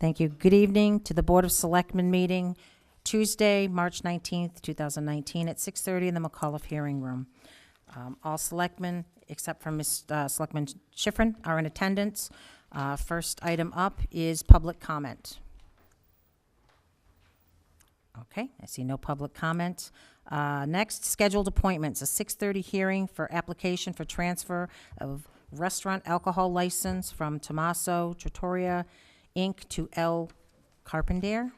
Thank you. Good evening to the Board of Selectmen meeting, Tuesday, March 19th, 2019, at 6:30 in the McAuliffe Hearing Room. All selectmen, except for Selectman Schifrin, are in attendance. First item up is public comment. Okay, I see no public comment. Next, scheduled appointments, a 6:30 hearing for application for transfer of restaurant alcohol license from Tommaso Trattoria, Inc. to L. Carpentier.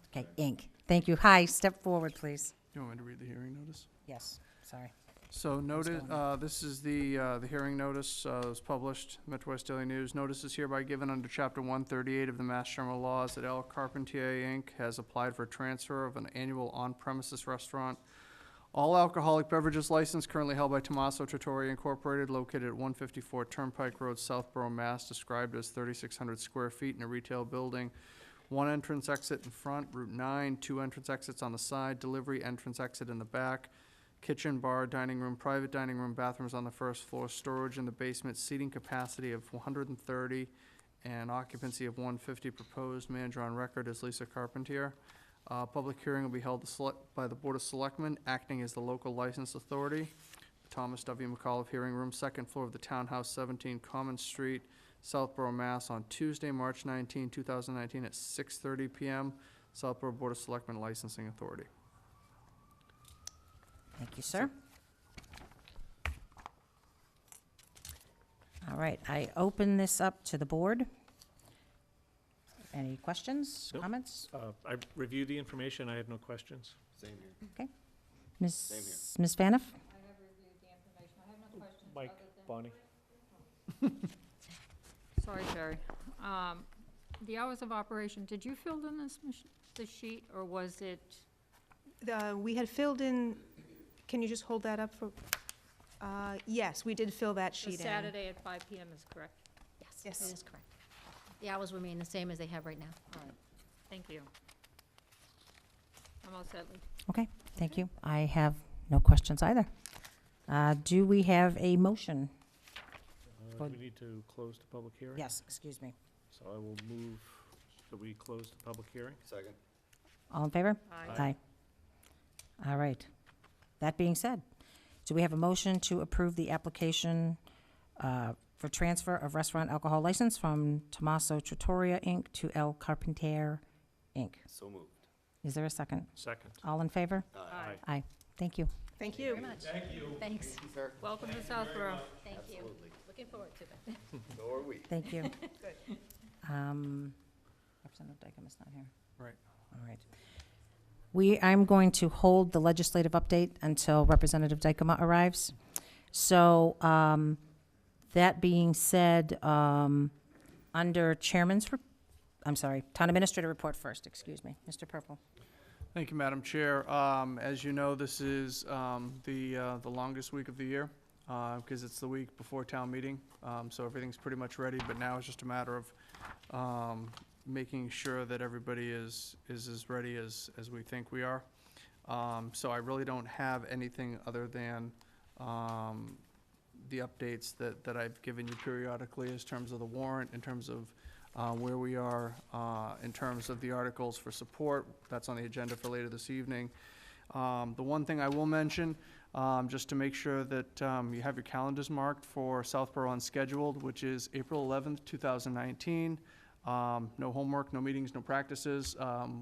Okay, Inc. Thank you. Hi, step forward, please. You want me to read the hearing notice? Yes, sorry. So noted, this is the hearing notice, it was published, Metro West Daily News. Notice is hereby given under Chapter 138 of the Mass General Laws that L. Carpentier, Inc. has applied for transfer of an annual on-premises restaurant. All alcoholic beverages license currently held by Tommaso Trattoria Incorporated, located at 154 Turnpike Road, Southborough, Mass., described as 3,600 square feet in a retail building. One entrance exit in front, Route 9, two entrance exits on the side, delivery entrance exit in the back, kitchen, bar, dining room, private dining room, bathrooms on the first floor, storage in the basement, seating capacity of 130, and occupancy of 150. Proposed manager on record is Lisa Carpentier. Public hearing will be held by the Board of Selectmen, acting as the local license authority. Thomas W. McAuliffe Hearing Room, second floor of the Townhouse, 17 Common Street, Southborough, Mass. On Tuesday, March 19, 2019 at 6:30 p.m. Southborough Board of Selectmen Licensing Authority. Thank you, sir. All right, I open this up to the board. Any questions, Nope. comments? I reviewed the information. I have no questions. Same here. Okay. Same here. Ms. Vaniff? I have reviewed the information. I have no questions. Mike, other Bonnie. Sorry, Terry. The hours of operation, did you fill in this sheet, or was it? We had filled in, can you just hold that up for, yes, we did fill that The sheet in. Saturday at 5 PM is correct? Yes, Yes. that is correct. The hours remain the same as they have right now. All right, thank you. I'm all set. Okay, thank you. I have no questions either. Do we have a motion? Do we need to close the public hearing? Yes, excuse me. So I will move that we close the public hearing. Second. All in favor? Aye. All right. That being said, do we have a motion to approve the application for transfer of restaurant alcohol license from Tommaso Trattoria, Inc. to L. Carpentier, Inc.? So moved. Is there a second? Second. All in favor? Aye. Aye. Thank you. Thank you. Very much. Thanks. Sir. Welcome to Southborough. Thank you. Absolutely. Looking forward to it. So are we. Thank you. Representative Dykema is not here. Right. All right. I'm going to hold the legislative update until Representative Dykema arrives. So, that being said, under Town Administrator report first, excuse me. Mr. Purple. Thank you, Madam Chair. As you know, this is the longest week of the year because it's the week before town meeting. So everything's pretty much ready, but now it's just a matter of making sure that everybody is as ready as we think we are. So I really don't have anything other than the updates that I've given you periodically in terms of the warrant, in terms of where we are in terms of the articles for support. That's on the agenda for later this evening. The one thing I will mention, just to make sure that you have your calendars marked for Southborough Unscheduled, which is April 11th, 2019. No homework, no meetings, no practices.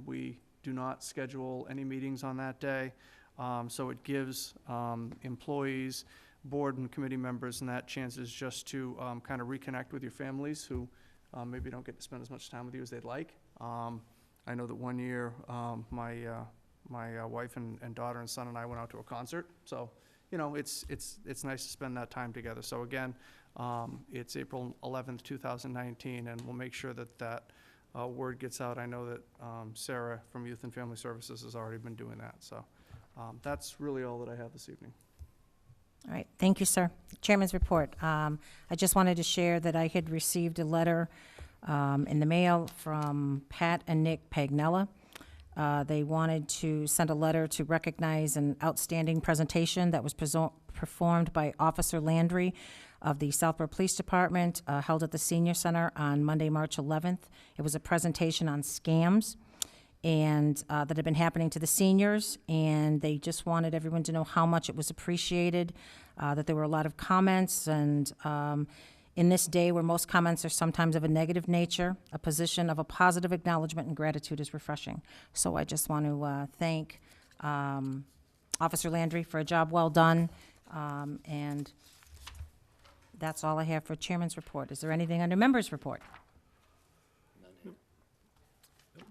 We do not schedule any meetings on that day. So it gives employees, board and committee members and that chances just to kind of reconnect with your families who maybe don't get to spend as much time with you as they'd like. I know that one year my wife and daughter and son and I went out to a concert. So, you know, it's nice to spend that time together. So again, it's April 11th, 2019, and we'll make sure that word gets out. I know that Sarah from Youth and Family Services has already been doing that. So that's really all that I have this evening. All right, thank you, sir. Chairman's report. I just wanted to share that I had received a letter in the mail from Pat and Nick Pagnella. They wanted to send a letter to recognize an outstanding presentation that was performed by Officer Landry of the Southborough Police Department, held at the Senior Center on Monday, March 11th. It was a presentation on scams and that had been happening to the seniors, and they just wanted everyone to know how much it was appreciated, that there were a lot of comments, and in this day where most comments are sometimes of a negative nature, a position of a positive acknowledgement and gratitude is refreshing. So I just want to thank Officer Landry for a job well done, and that's all I have for Chairman's report. Is there anything under Members' report?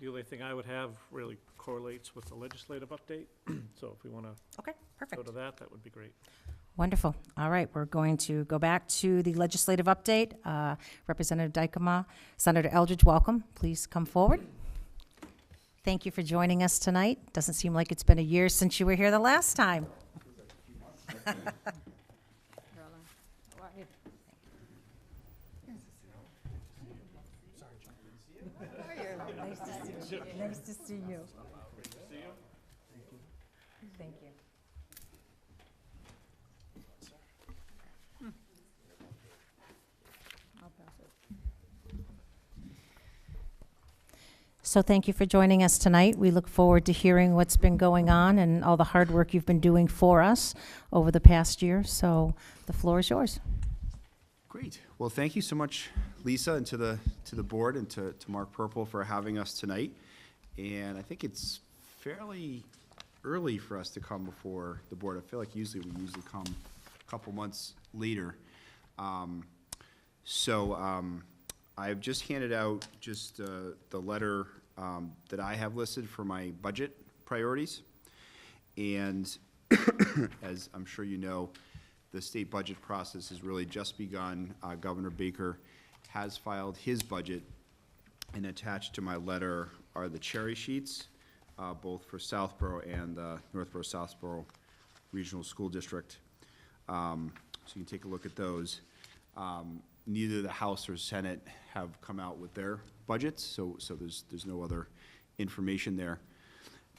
The only thing I would have really correlates with the legislative update, so if we want to Okay, go perfect. to that, that would be great. Wonderful. All right, we're going to go back to the legislative update. Representative Dykema, Senator Eldridge, welcome. Please come forward. Thank you for joining us tonight. Doesn't seem like it's been a year since you were here the last time. Carolyn, how are you? Nice to see you. Thank you. I'll pass it. So thank you for joining us tonight. We look forward to hearing what's been going on and all the hard work you've been doing for us over the past year. So the floor is yours. Great. Well, thank you so much, Lisa, and to the board and to Mark Purple for having us tonight. And I think it's fairly early for us to come before the board. I feel like we usually come a couple months later. I've just handed out just the letter that I have listed for my budget priorities. And as I'm sure you know, the state budget process has really just begun. Governor Baker has filed his budget, and attached to my letter are the cherry sheets, both for Southborough and Northborough-Southborough Regional School District. So you can take a look at those. Neither the House or Senate have come out with their budgets, so there's no other information there.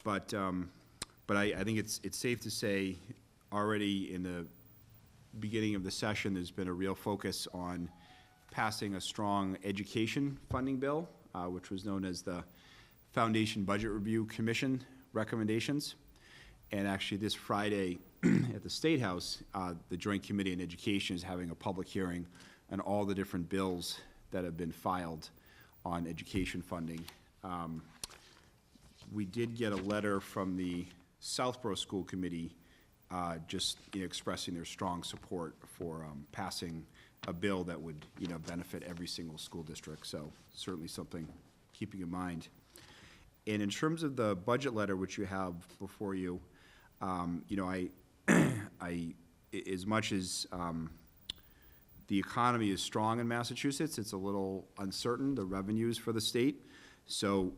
But I think it's safe to say already in the beginning of the session, there's been a real focus on passing a strong education funding bill, which was known as the Foundation Budget Review Commission recommendations. And actually this Friday at the State House, the Joint Committee on Education is having a public hearing on all the different bills that have been filed on education funding. We did get a letter from the Southborough School Committee just expressing their strong support for passing a bill that would benefit every single school district. So certainly something keeping in mind. And in terms of the budget letter which you have before you, as much as the economy is strong in Massachusetts, it's a little uncertain, the revenues for the state. So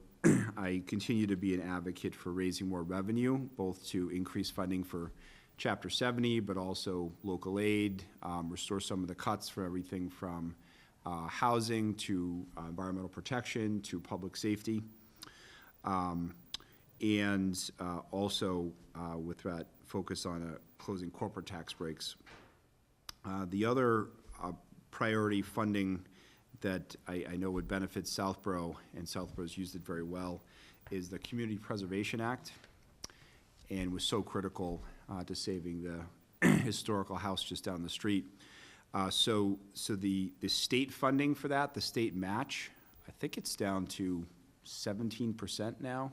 I continue to be an advocate for raising more revenue, both to increase funding for Chapter 70, but also local aid, restore some of the cuts for everything from housing to environmental protection to public safety. And also with that focus on closing corporate tax breaks. The other priority funding that I know would benefit Southborough, and Southborough's used it very well, is the Community Preservation Act, and was so critical to saving the historical house just down the street. So the state funding for that, the state match, I think it's down to 17% now,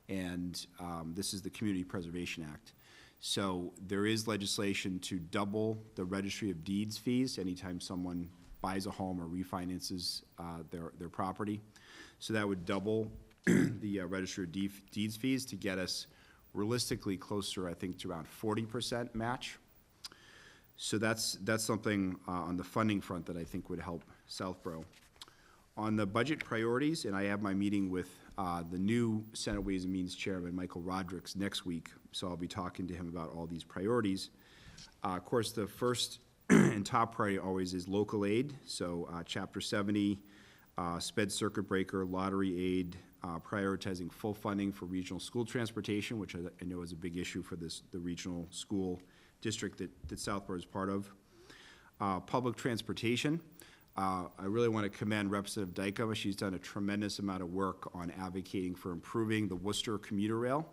and this is the Community Preservation Act. So there is legislation to double the Registry of Deeds fees anytime someone buys a home or refinances their property. So that would double the Registry of Deeds fees to get us realistically closer, I think, to around 40% match. So that's something on the funding front that I think would help Southborough. On the budget priorities, and I have my meeting with the new Senate Ways and Means Chairman, Michael Rodrigues, next week, so I'll be talking to him about all these priorities. Of course, the first and top priority always is local aid, so Chapter 70, sped circuit breaker, lottery aid, prioritizing full funding for regional school transportation, which I know is a big issue for the regional school district that Southborough is part of. Public transportation. I really want to commend Representative Dykema. She's done a tremendous amount of work on advocating for improving the Worcester commuter rail.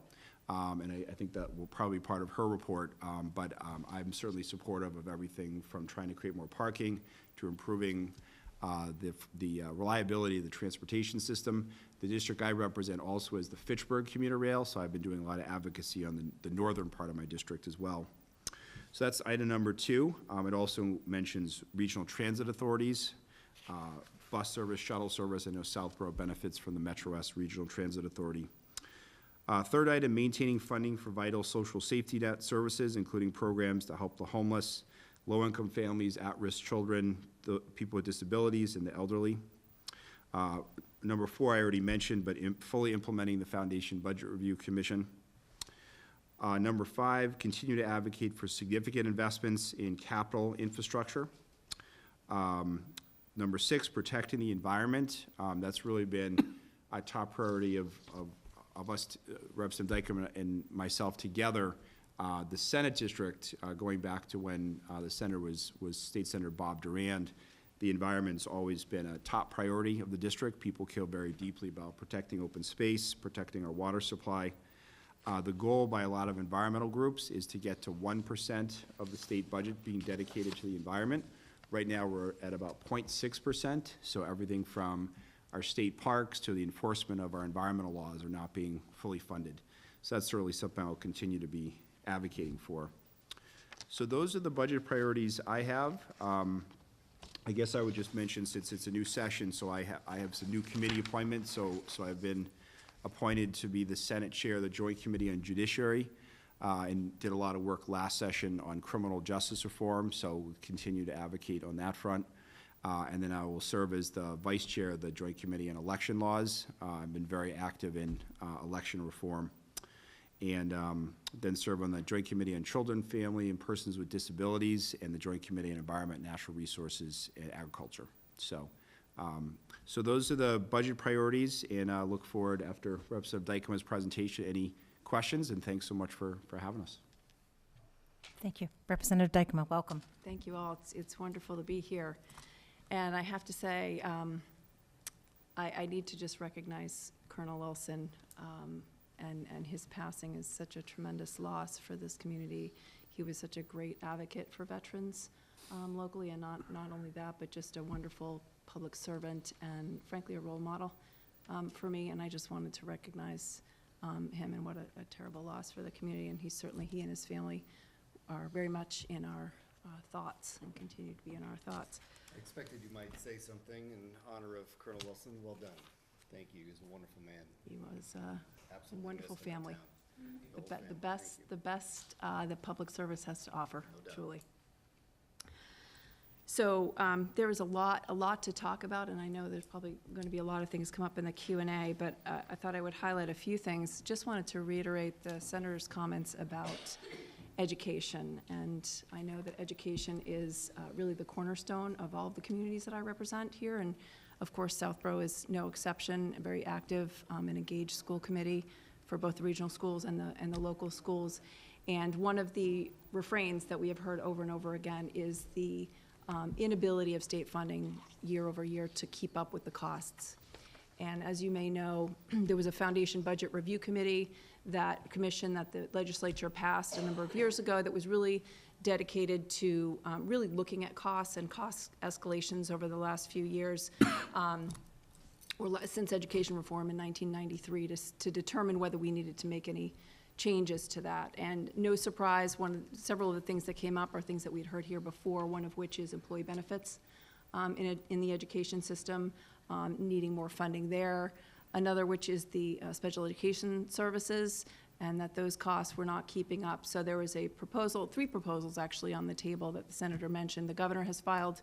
And I think that will probably be part of her report, but I'm certainly supportive of everything from trying to create more parking to improving the reliability of the transportation system. The district I represent also is the Fitchburg commuter rail, so I've been doing a lot of advocacy on the northern part of my district as well. So that's item number 2. It also mentions regional transit authorities, bus service, shuttle service. I know Southborough benefits from the Metro West Regional Transit Authority. Third item, maintaining funding for vital social safety net services, including programs to help the homeless, low-income families, at-risk children, the people with disabilities, and the elderly. Number 4, I already mentioned, but fully implementing the Foundation Budget Review Commission. Number 5, continue to advocate for significant investments in capital infrastructure. Number 6, protecting the environment. That's really been a top priority of us, Representative Dykema and myself together. The Senate district, going back to when the senator was State Senator Bob Durand, the environment's always been a top priority of the district. People care very deeply about protecting open space, protecting our water supply. The goal by a lot of environmental groups is to get to 1% of the state budget being dedicated to the environment. Right now, we're at about 0.6%, so everything from our state parks to the enforcement of our environmental laws are not being fully funded. So that's certainly something I'll continue to be advocating for. So those are the budget priorities I have. I guess I would just mention, since it's a new session, so I have some new committee appointments. So I've been appointed to be the Senate Chair of the Joint Committee on Judiciary, and did a lot of work last session on criminal justice reform, so we'll continue to advocate on that front. And then I will serve as the Vice Chair of the Joint Committee on Election Laws. I've been very active in election reform. And then serve on the Joint Committee on Children, Family, and Persons with Disabilities, and the Joint Committee on Environment, Natural Resources, and Agriculture. So those are the budget priorities, and I look forward, after Representative Dykema's presentation, any questions, and thanks so much for having us. Thank you. Representative Dykema, welcome. Thank you all. It's wonderful to be here. And I have to say, I need to just recognize Colonel Wilson, and his passing is such a tremendous loss for this community. He was such a great advocate for veterans locally, and not only that, but just a wonderful public servant and frankly a role model for me. And I just wanted to recognize him, and what a terrible loss for the community. And he and his family are very much in our thoughts and continue to be in our thoughts. I expected you might say something in honor of Colonel Wilson. Well done. Thank you. He was a wonderful man. He was a Absolutely wonderful missed in our family. town. The whole family. best, Thank the best that public service has to offer, No doubt. truly. So there is a lot to talk about, and I know there's probably going to be a lot of things come up in the Q&A, but I thought I would highlight a few things. Just wanted to reiterate the Senator's comments about education, and I know that education is really the cornerstone of all of the communities that I represent here, and of course Southborough is no exception. A very active and engaged school committee for both the regional schools and the local schools. And one of the refrains that we have heard over and over again is the inability of state funding year over year to keep up with the costs. And as you may know, there was a Foundation Budget Review Committee, that commission that the legislature passed a number of years ago, that was really dedicated to really looking at costs and cost escalations over the last few years, or since education reform in 1993, to determine whether we needed to make any changes to that. And no surprise, several of the things that came up are things that we'd heard here before, one of which is employee benefits in the education system, needing more funding there. Another which is the special education services, and that those costs were not keeping up. So there was a proposal, 3 proposals actually on the table that the Senator mentioned. The Governor has filed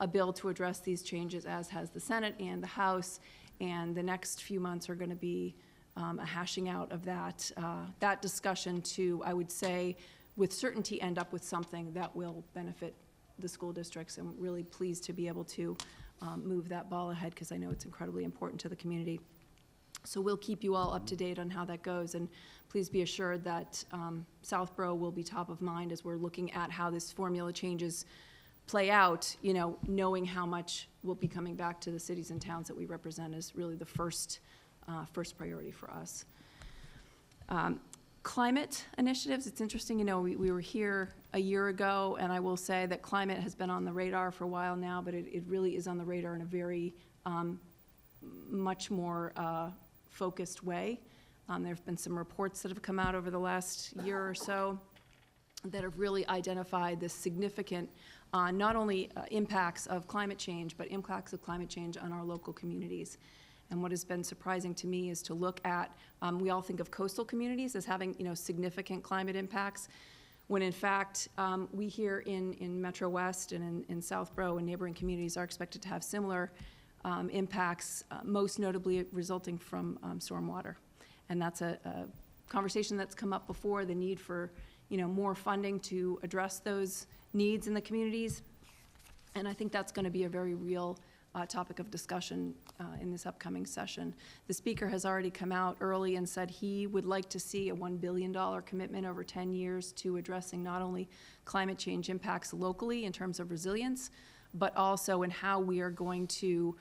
a bill to address these changes, as has the Senate and the House, and the next few months are going to be a hashing out of that discussion to, I would say, with certainty end up with something that will benefit the school districts. I'm really pleased to be able to move that ball ahead, because I know it's incredibly important to the community. So we'll keep you all up to date on how that goes, and please be assured that Southborough will be top of mind as we're looking at how this formula changes play out, you know, knowing how much will be coming back to the cities and towns that we represent is really the first priority for us. Climate initiatives, it's interesting, you know, we were here a year ago, and I will say that climate has been on the radar for a while now, but it really is on the radar in a very much more focused way. There have been some reports that have come out over the last year or so that have really identified the significant, not only impacts of climate change, but impacts of climate change on our local communities. And what has been surprising to me is to look at, we all think of coastal communities as having, you know, significant climate impacts, when in fact, we here in Metro West and in Southborough and neighboring communities are expected to have similar impacts, most notably resulting from stormwater. And that's a conversation that's come up before, the need for, you know, more funding to address those needs in the communities. And I think that's going to be a very real topic of discussion in this upcoming session. The speaker has already come out early and said he would like to see a $1 billion commitment over 10 years to addressing not only climate change impacts locally in terms of resilience, but also in how we are going to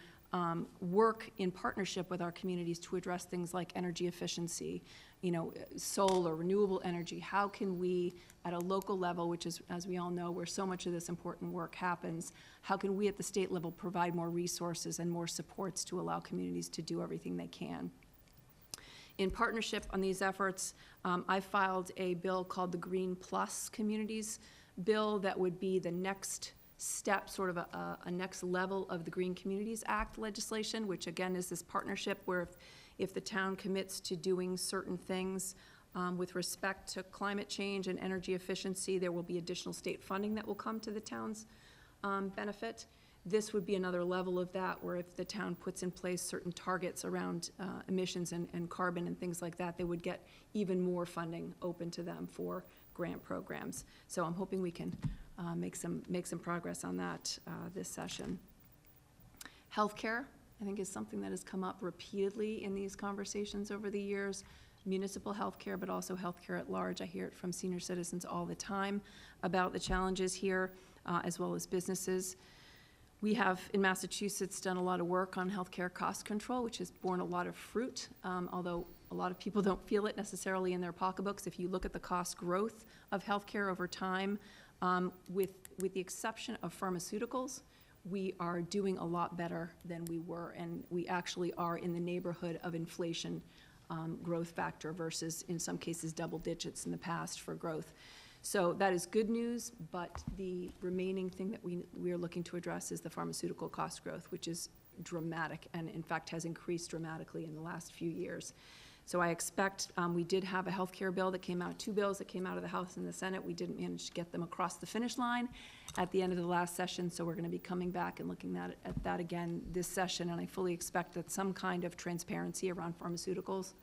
work in partnership with our communities to address things like energy efficiency, you know, solar, renewable energy. How can we, at a local level, which is, as we all know, where so much of this important work happens, how can we at the state level provide more resources and more supports to allow communities to do everything they can? In partnership on these efforts, I filed a bill called the Green Plus Communities Bill that would be the next step, sort of a next level of the Green Communities Act legislation, which again is this partnership where if the town commits to doing certain things with respect to climate change and energy efficiency, there will be additional state funding that will come to the town's benefit. This would be another level of that, where if the town puts in place certain targets around emissions and carbon and things like that, they would get even more funding open to them for grant programs. So I'm hoping we can make some progress on that this session. Healthcare, I think, is something that has come up repeatedly in these conversations over the years. Municipal healthcare, but also healthcare at large. I hear it from senior citizens all the time about the challenges here, as well as businesses. We have, in Massachusetts, done a lot of work on healthcare cost control, which has borne a lot of fruit, although a lot of people don't feel it necessarily in their pocketbooks. If you look at the cost growth of healthcare over time, with the exception of pharmaceuticals, we are doing a lot better than we were, and we actually are in the neighborhood of inflation growth factor versus, in some cases, double digits in the past for growth. So that is good news, but the remaining thing that we are looking to address is the pharmaceutical cost growth, which is dramatic and in fact has increased dramatically in the last few years. So I expect, we did have a healthcare bill that came out, 2 bills that came out of the House and the Senate. We didn't manage to get them across the finish line at the end of the last session, so we're going to be coming back and looking at that again this session, and I fully expect that some kind of transparency around pharmaceuticals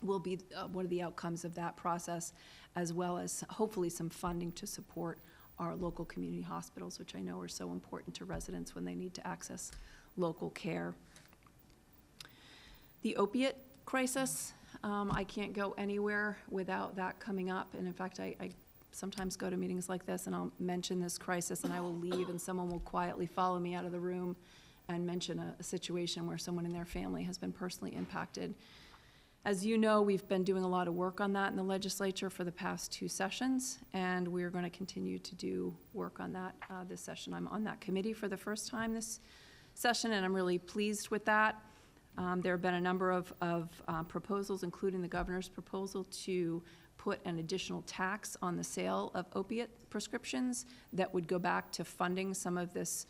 will be one of the outcomes of that process, as well as hopefully some funding to support our local community hospitals, which I know are so important to residents when they need to access local care. The opiate crisis, I can't go anywhere without that coming up, and in fact, I sometimes go to meetings like this and I'll mention this crisis and I will leave and someone will quietly follow me out of the room and mention a situation where someone in their family has been personally impacted. As you know, we've been doing a lot of work on that in the legislature for the past 2 sessions, and we're going to continue to do work on that this session. I'm on that committee for the first time this session, and I'm really pleased with that. There have been a number of proposals, including the governor's proposal to put an additional tax on the sale of opiate prescriptions that would go back to funding some of this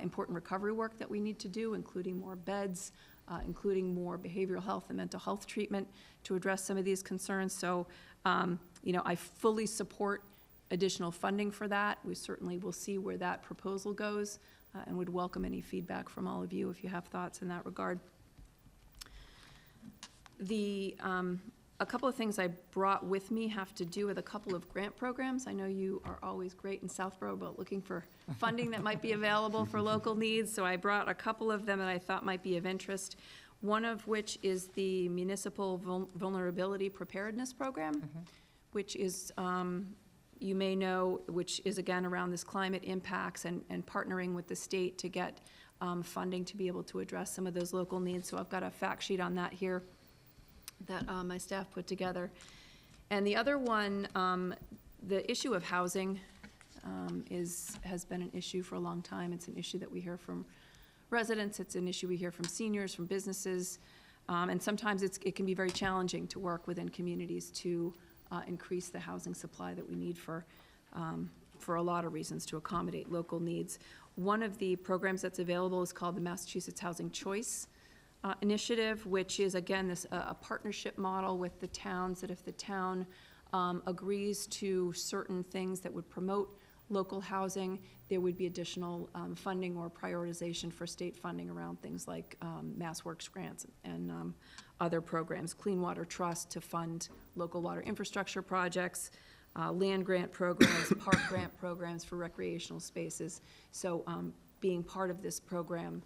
important recovery work that we need to do, including more beds, including more behavioral health and mental health treatment to address some of these concerns. So, you know, I fully support additional funding for that. We certainly will see where that proposal goes and would welcome any feedback from all of you if you have thoughts in that regard. The A couple of things I brought with me have to do with a couple of grant programs. I know you are always great in Southborough about looking for funding that might be available for local needs, so I brought a couple of them that I thought might be of interest. One of which is the Municipal Vulnerability Preparedness Program, which is, you may know, which is again around this climate impacts and partnering with the state to get funding to be able to address some of those local needs. So I've got a fact sheet on that here that my staff put together. And the other one, the issue of housing has been an issue for a long time. It's an issue that we hear from residents, it's an issue we hear from seniors, from businesses, and sometimes it can be very challenging to work within communities to increase the housing supply that we need for a lot of reasons, to accommodate local needs. One of the programs that's available is called the Massachusetts Housing Choice Initiative, which is, again, a partnership model with the towns, that if the town agrees to certain things that would promote local housing, there would be additional funding or prioritization for state funding around things like MassWorks grants and other programs, Clean Water Trust to fund local water infrastructure projects, land grant programs, park grant programs for recreational spaces. So being part of this program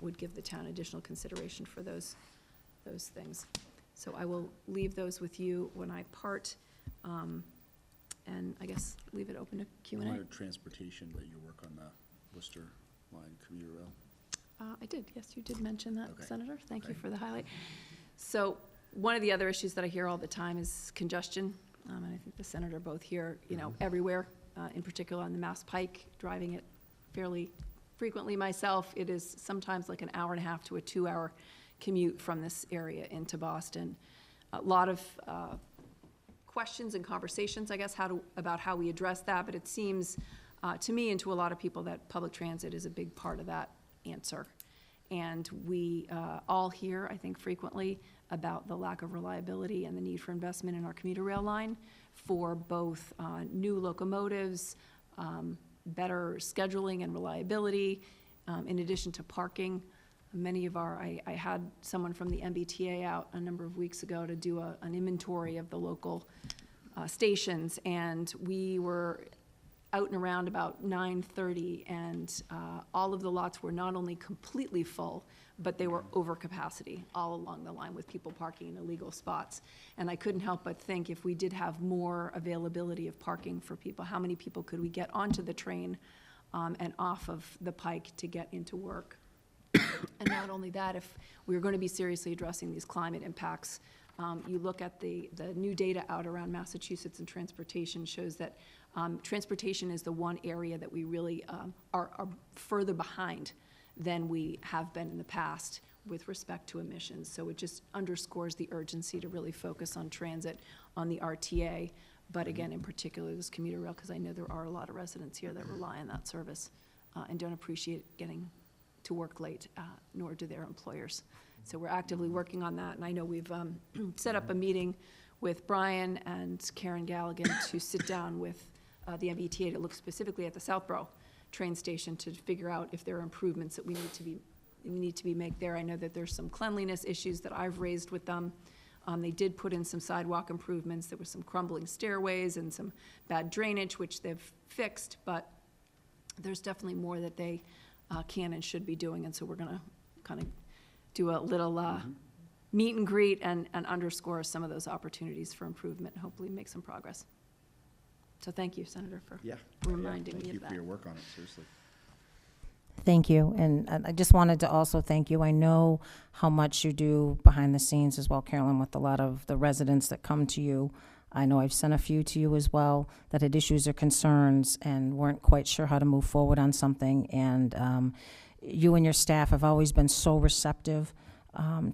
would give the town additional consideration for those things. So I will leave those with you when I part, and I guess leave it open to Q&A. You wanted transportation, that you work on the Worcester line commuter rail. I did, yes, you did mention that, Okay. Senator. Thank you Okay. for the highlight. So one of the other issues that I hear all the time is congestion, and I think the Senator both hear, everywhere, in particular on the Mass Pike, driving it fairly frequently myself. It is sometimes like an hour and a half to a 2-hour commute from this area into Boston. A lot of questions and conversations, I guess, about how we address that, but it seems to me and to a lot of people that public transit is a big part of that answer. And we all hear, I think, frequently about the lack of reliability and the need for investment in our commuter rail line for both new locomotives, better scheduling and reliability, in addition to parking. Many of I had someone from the MBTA out a number of weeks ago to do an inventory of the local stations, and we were out and around about 9:30, and all of the lots were not only completely full, but they were over capacity all along the line with people parking in illegal spots. And I couldn't help but think, if we did have more availability of parking for people, how many people could we get onto the train and off of the Pike to get into work? And not only that, if we were going to be seriously addressing these climate impacts, you look at the new data out around Massachusetts and transportation shows that transportation is the one area that we really are further behind than we have been in the past with respect to emissions. So it just underscores the urgency to really focus on transit, on the RTA, but again, in particular, this commuter rail, because I know there are a lot of residents here that rely on that service and don't appreciate getting to work late, nor do their employers. So we're actively working on that, and I know we've set up a meeting with Brian and Karen Galligan to sit down with the MBTA to look specifically at the Southborough train station to figure out if there are improvements that we need to be made there. I know that there's some cleanliness issues that I've raised with them. They did put in some sidewalk improvements. There was some crumbling stairways and some bad drainage, which they've fixed, but there's definitely more that they can and should be doing, and so we're gonna kind of do a little meet and greet and underscore some of those opportunities for improvement and hopefully make some progress. So thank you, Senator, for reminding me of Thank you that. for your work on it, seriously. Thank you, and I just wanted to also thank you. I know how much you do behind the scenes as well, Carolyn, with a lot of the residents that come to you. I know I've sent a few to you as well that had issues or concerns and weren't quite sure how to move forward on something, and you and your staff have always been so receptive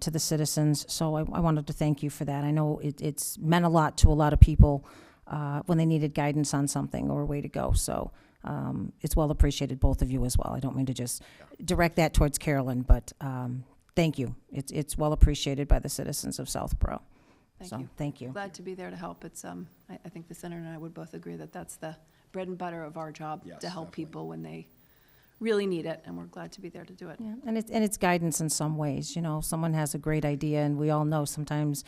to the citizens, so I wanted to thank you for that. I know it's meant a lot to a lot of people when they needed guidance on something or a way to go, so it's well appreciated, both of you as well. I don't mean to just direct that towards Carolyn, but thank you. It's well appreciated by the citizens of Southborough. Thank you. Thank you. Glad to be there to help. It's, I think the Senator and I would both agree that that's the bread and butter of our job, Yes, to help definitely. people when they really need it, and we're glad to be there to do it. Yeah, and it's guidance in some ways, you know, someone has a great idea, and we all know sometimes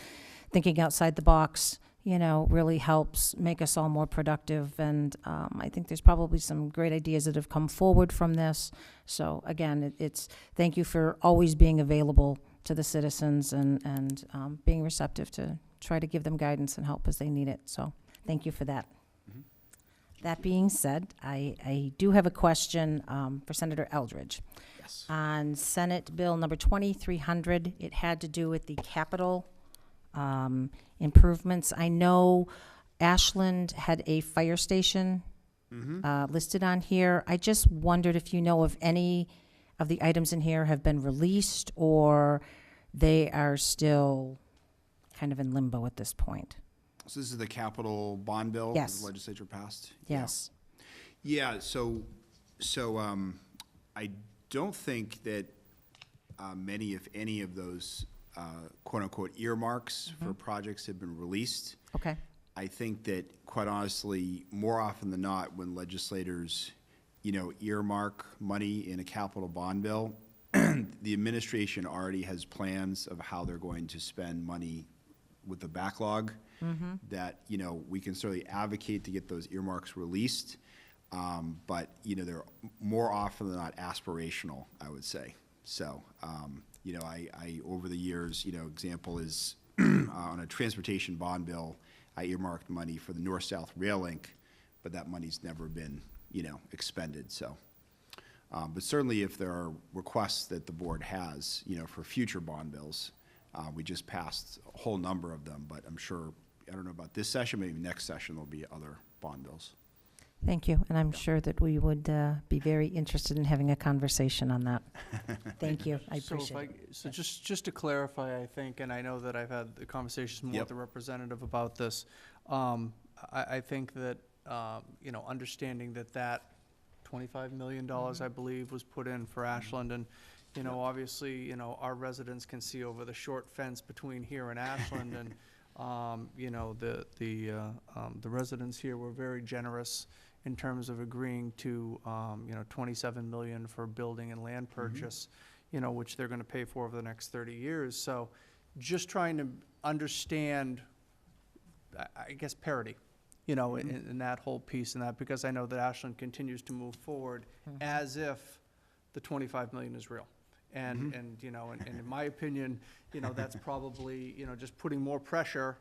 thinking outside the box, you know, really helps make us all more productive, and I think there's probably some great ideas that have come forward from this. So again, it's, thank you for always being available to the citizens and being receptive to try to give them guidance and help as they need it, so thank you for that. That being said, I do have a question for Senator Eldridge. Yes. On Senate Bill number 2300, it had to do with the capital improvements. I know Ashland had a fire station listed on here. I just wondered if you know if any of the items in here have been released or they are still kind of in limbo at this point. So this is the capital bond bill? Yes. The legislature passed? Yeah. Yes. Yeah, so I don't think that many, if any, of those quote-unquote earmarks for projects have been released. Okay. I think that, quite honestly, more often than not, when legislators, you know, earmark money in a capital bond bill, the administration already has plans of how they're going to spend money with the backlog. That, you know, we can certainly advocate to get those earmarks released, but, you know, they're more often than not aspirational, I would say. So, you know, I over the years, you know, example is on a transportation bond bill, I earmarked money for the north-south rail link, but that money's never been, you know, expended, so. But certainly if there are requests that the board has, you know, for future bond bills, we just passed a whole number of them, but I'm sure, I don't know about this session, maybe next session there'll be other bond bills. Thank you, and I'm sure that we would be very interested in having a conversation on that. Thank you, I appreciate it. So just to clarify, I think, and I know that I've had the conversations more with the representative about this, I think that, you know, understanding that $25 million, I believe, was put in for Ashland, and, you know, obviously, you know, our residents can see over the short fence between here and Ashland, and, you know, the residents here were very generous in terms of agreeing to, you know, $27 million for building and land purchase, you know, which they're gonna pay for over the next 30 years. So just trying to understand, I guess, parity, you know, in that whole piece and that, because I know that Ashland continues to move forward as if the 25 million is real. And you know, and in my opinion, you know, that's probably, you know, just putting more pressure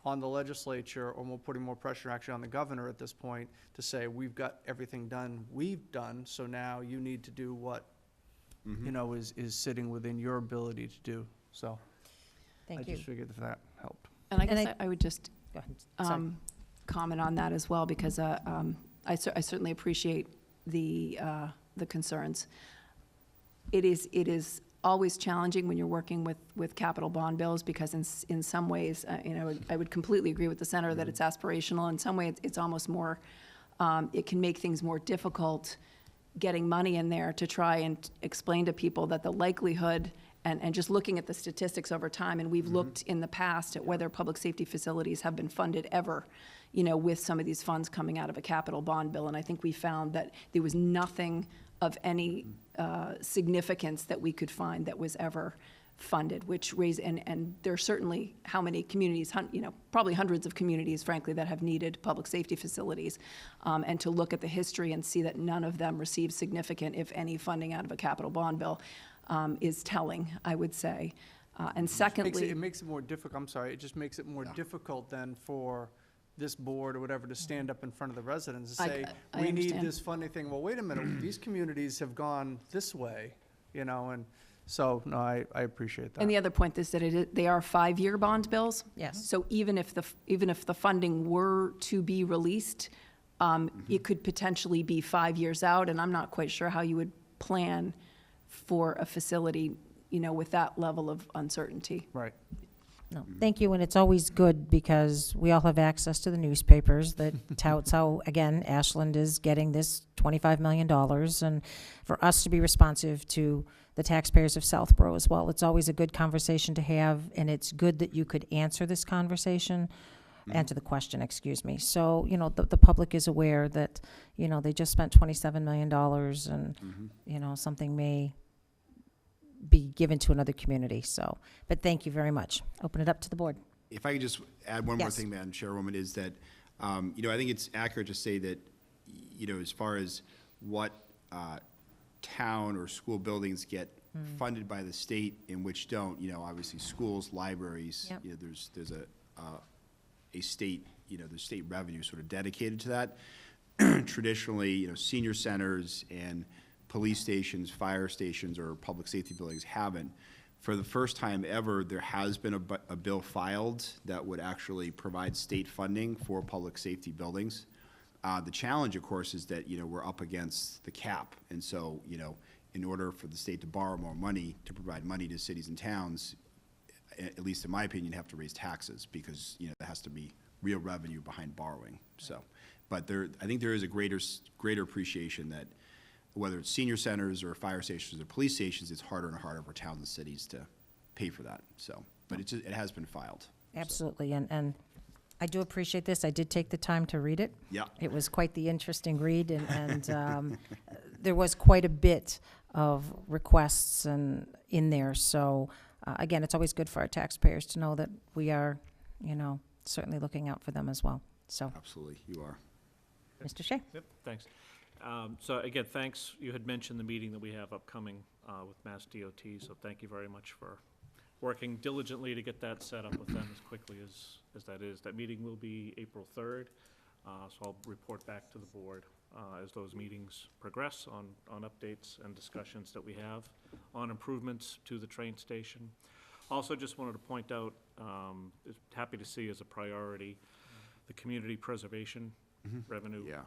on the legislature, or we're putting more pressure actually on the governor at this point to say, we've got everything done we've done, so now you need to do what, you know, is sitting within your ability to do. So I Thank you. just figured if that helped. And I And guess I would just Go ahead. Sorry. comment on that as well, because I certainly appreciate the concerns. It is always challenging when you're working with capital bond bills, because in some ways, you know, I would completely agree with the senator that it's aspirational. In some ways, it's almost more, it can make things more difficult getting money in there to try and explain to people that the likelihood, and just looking at the statistics over time, and we've looked in the past at whether public safety facilities have been funded ever, you know, with some of these funds coming out of a capital bond bill. And I think we found that there was nothing of any significance that we could find that was ever funded, which raised, and there are certainly how many communities, you know, probably hundreds of communities, frankly, that have needed public safety facilities. And to look at the history and see that none of them received significant, if any, funding out of a capital bond bill is telling, I would say. And secondly, It makes it more difficult, I'm sorry, it just makes it more difficult then for this board or whatever to stand up in front of the residents and say, I we need understand. this funding thing. Well, wait a minute, these communities have gone this way, you know, and so, no, I appreciate that. and the other point is that they are 5-year bond bills. Yes. So even if the funding were to be released, it could potentially be 5 years out, and I'm not quite sure how you would plan for a facility, you know, with that level of uncertainty. Right. No, thank you, and it's always good because we all have access to the newspapers that touts how, again, Ashland is getting this $25 million, and for us to be responsive to the taxpayers of Southborough as well. It's always a good conversation to have, and it's good that you could answer this conversation answer the question, excuse me. So, the public is aware that, they just spent $27 million and, something may be given to another community, so, but thank you very much. Open it up to the board. If I could just add one more Yes. thing, Madam Chairwoman, is that, I think it's accurate to say that, as far as what town or school buildings get funded by the state and which don't, obviously schools, libraries, Yep. there's a state, there's state revenue sort of dedicated to that. Traditionally, senior centers and police stations, fire stations, or public safety buildings haven't. For the first time ever, there has been a bill filed that would actually provide state funding for public safety buildings. The challenge, of course, is that, we're up against the cap. And so, in order for the state to borrow more money, to provide money to cities and towns, at least in my opinion, you have to raise taxes because, there has to be real revenue behind borrowing. So, but I think there is a greater appreciation that whether it's senior centers or fire stations or police stations, it's harder and harder for towns and cities to pay for that. So, but it has been filed. Absolutely, and I do appreciate this. I did take the time to read it. Yeah. It was quite the interesting read, and there was quite a bit of requests and in there. So, again, it's always good for our taxpayers to know that we are, certainly looking out for them as well. So, Absolutely, you are. Mr. Shea? Yep, thanks. So again, thanks, you had mentioned the meeting that we have upcoming with Mass DOT, so thank you very much for working diligently to get that set up with them as quickly as that is. That meeting will be April 3rd, so I'll report back to the board as those meetings progress on updates and discussions that we have on improvements to the train station. Also, just wanted to point out, happy to see as a priority, the community preservation revenue. Yeah.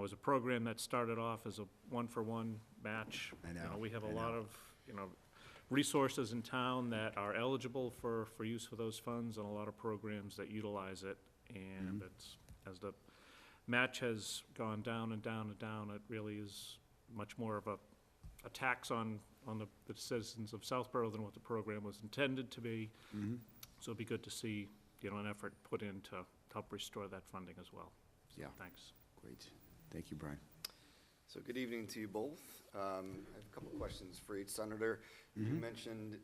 As a program that started off as a one-for-one match. I know, We have I a lot know. of, resources in town that are eligible for use for those funds and a lot of programs that utilize it. And it's, as the match has gone down and down and down, it really is much more of a tax on the citizens of Southborough than what the program was intended to be. So it'd be good to see, an effort put in to help restore that funding as well. So, Yeah. thanks. Great. Thank you, Brian. So good evening to you both. I have a couple of questions for each senator. You mentioned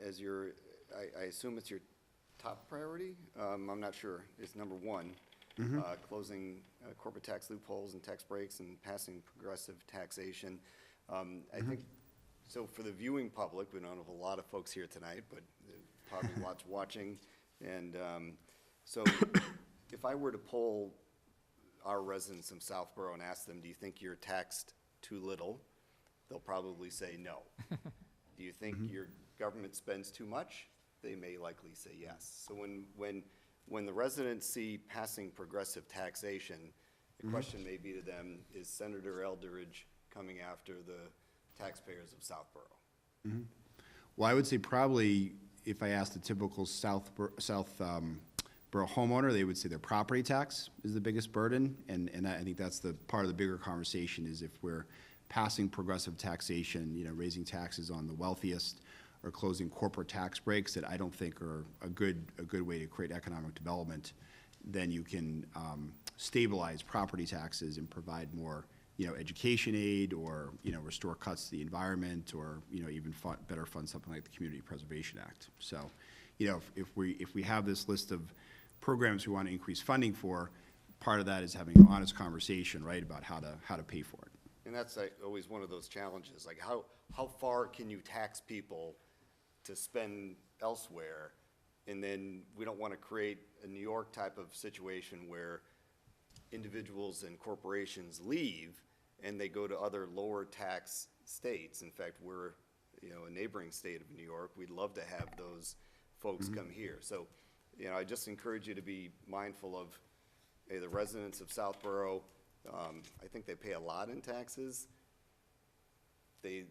as your, I assume it's your top priority? I'm not sure. It's number one, closing corporate tax loopholes and tax breaks and passing progressive taxation. I think, so for the viewing public, we don't have a lot of folks here tonight, but probably lots watching. And so if I were to poll our residents of Southborough and ask them, do you think you're taxed too little? They'll probably say no. Do you think your government spends too much? They may likely say yes. So when the residents see passing progressive taxation, the question may be to them, is Senator Eldridge coming after the taxpayers of Southborough? Well, I would say probably if I asked the typical Southborough homeowner, they would say their property tax is the biggest burden, and I think that's the part of the bigger conversation is if we're passing progressive taxation, raising taxes on the wealthiest or closing corporate tax breaks that I don't think are a good way to create economic development, then you can stabilize property taxes and provide more, education aid or, restore cuts to the environment or, even better fund something like the Community Preservation Act. So, if we have this list of programs we want to increase funding for, part of that is having an honest conversation, right, about how to pay for it. And that's always one of those challenges, like how far can you tax people to spend elsewhere? And then we don't want to create a New York type of situation where individuals and corporations leave and they go to other lower tax states. In fact, we're, a neighboring state of New York. We'd love to have those folks come here. So, I just encourage you to be mindful of, hey, the residents of Southborough, I think they pay a lot in taxes. They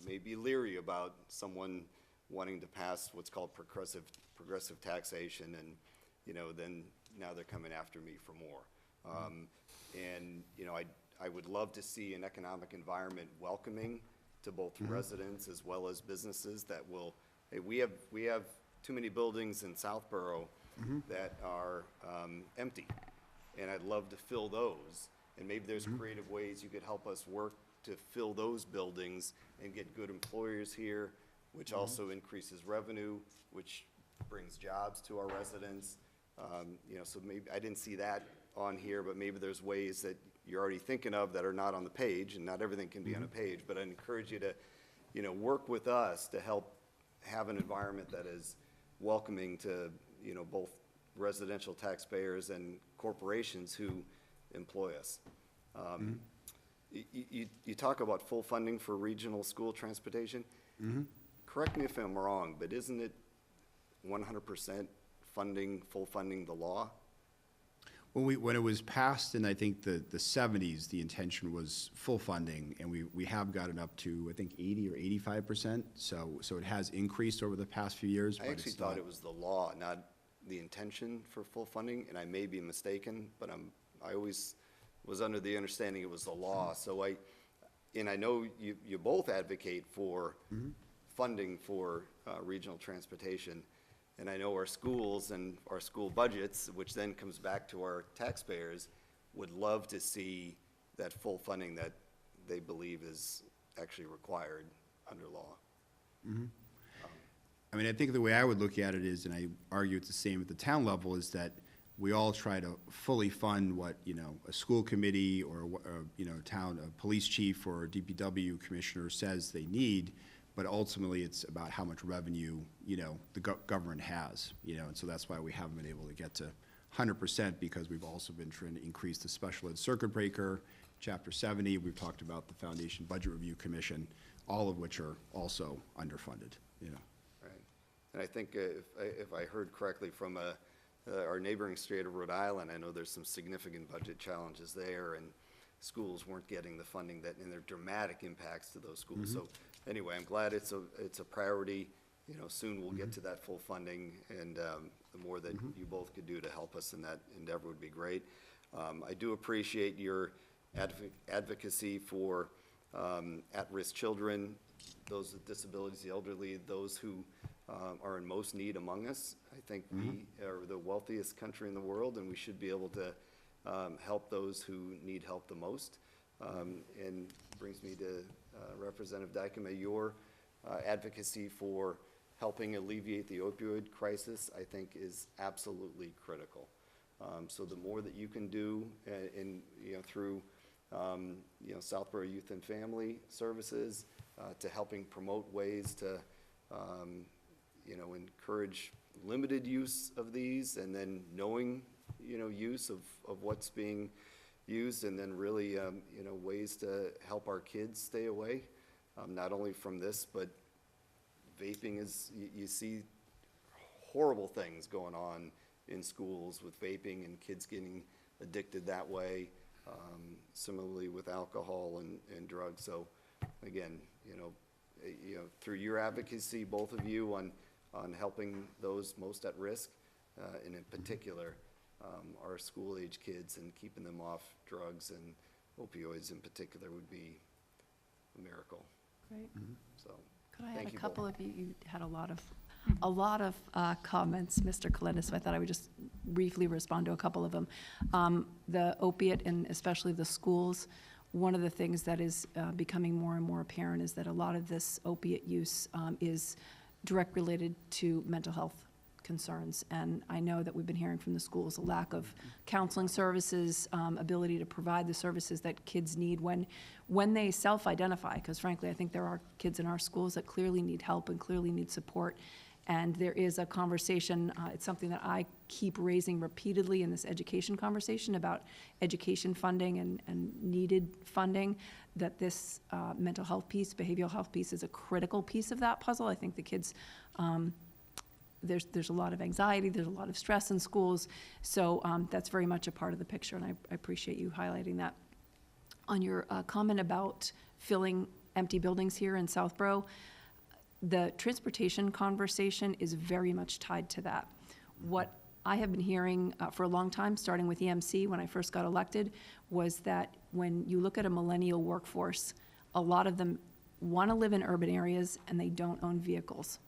may be leery about someone wanting to pass what's called progressive taxation, and then now they're coming after me for more. And I would love to see an economic environment welcoming to both residents as well as businesses that will. Hey, we have too many buildings in Southborough that are empty. And I'd love to fill those. And maybe there's creative ways you could help us work to fill those buildings and get good employers here, which also increases revenue, which brings jobs to our residents. You know, so maybe, I didn't see that on here, but maybe there's ways that you're already thinking of that are not on the page, and not everything can be on a page, but I encourage you to, you know, work with us to help have an environment that is welcoming to, you know, both residential taxpayers and corporations who employ us. You talk about full funding for regional school transportation. Correct me if I'm wrong, but isn't it 100% funding, full funding the law? When it was passed in, I think, the 70s, the intention was full funding, and we have gotten up to, I think, 80 or 85%. So it has increased over the past few years, I but actually it's thought not. it was the law, not the intention for full funding, and I may be mistaken, but I always was under the understanding it was the law. So I know you both advocate for funding for regional transportation. And I know our schools and our school budgets, which then comes back to our taxpayers, would love to see that full funding that they believe is actually required under law. I mean, I think the way I would look at it is, and I argue it's the same at the town level, is that we all try to fully fund what, you know, a school committee or, you know, a police chief or a DPW commissioner says they need, but ultimately it's about how much revenue, you know, the government has, you know, and so that's why we haven't been able to get to 100%, because we've also been trying to increase the special ed circuit breaker, Chapter 70, we've talked about the Foundation Budget Review Commission, all of which are also underfunded, you know. Right. And I think if I heard correctly from our neighboring state of Rhode Island, I know there's some significant budget challenges there, and schools weren't getting the funding and there are dramatic impacts to those schools. So anyway, I'm glad it's a priority. You know, soon we'll get to that full funding, and the more that you both could do to help us in that endeavor would be great. I do appreciate your advocacy for at-risk children, those with disabilities, the elderly, those who are in most need among us. I think we are the wealthiest country in the world, and we should be able to help those who need help the most. And brings me to Representative Dykema, your advocacy for helping alleviate the opioid crisis, I think, is absolutely critical. So the more that you can do through Southborough Youth and Family Services, to helping promote ways to encourage limited use of these, and then knowing use of what's being used, and then really ways to help our kids stay away, not only from this, but vaping is, you see horrible things going on in schools with vaping and kids getting addicted that way. Similarly with alcohol and drugs. So again, through your advocacy, both of you, on helping those most at risk, and in particular, our school-age kids, and keeping them off drugs and opioids in particular would be a miracle. Great. So, Could I add thank a you couple both. of you had a lot of comments, Mr. Kalinis, so I thought I would just briefly respond to a couple of them. The opiate, and especially the schools, one of the things that is becoming more and more apparent is that a lot of this opiate use is direct related to mental health concerns. And I know that we've been hearing from the schools a lack of counseling services, ability to provide the services that kids need when they self-identify, because frankly, I think there are kids in our schools that clearly need help and clearly need support. And there is a conversation, it's something that I keep raising repeatedly in this education conversation about education funding and needed funding, that this mental health piece, behavioral health piece is a critical piece of that puzzle. I think the kids, there's a lot of anxiety, there's a lot of stress in schools, so that's very much a part of the picture, and I appreciate you highlighting that. On your comment about filling empty buildings here in Southborough, the transportation conversation is very much tied to that. What I have been hearing for a long time, starting with EMC when I first got elected, was that when you look at a millennial workforce, a lot of them want to live in urban areas and they don't own vehicles.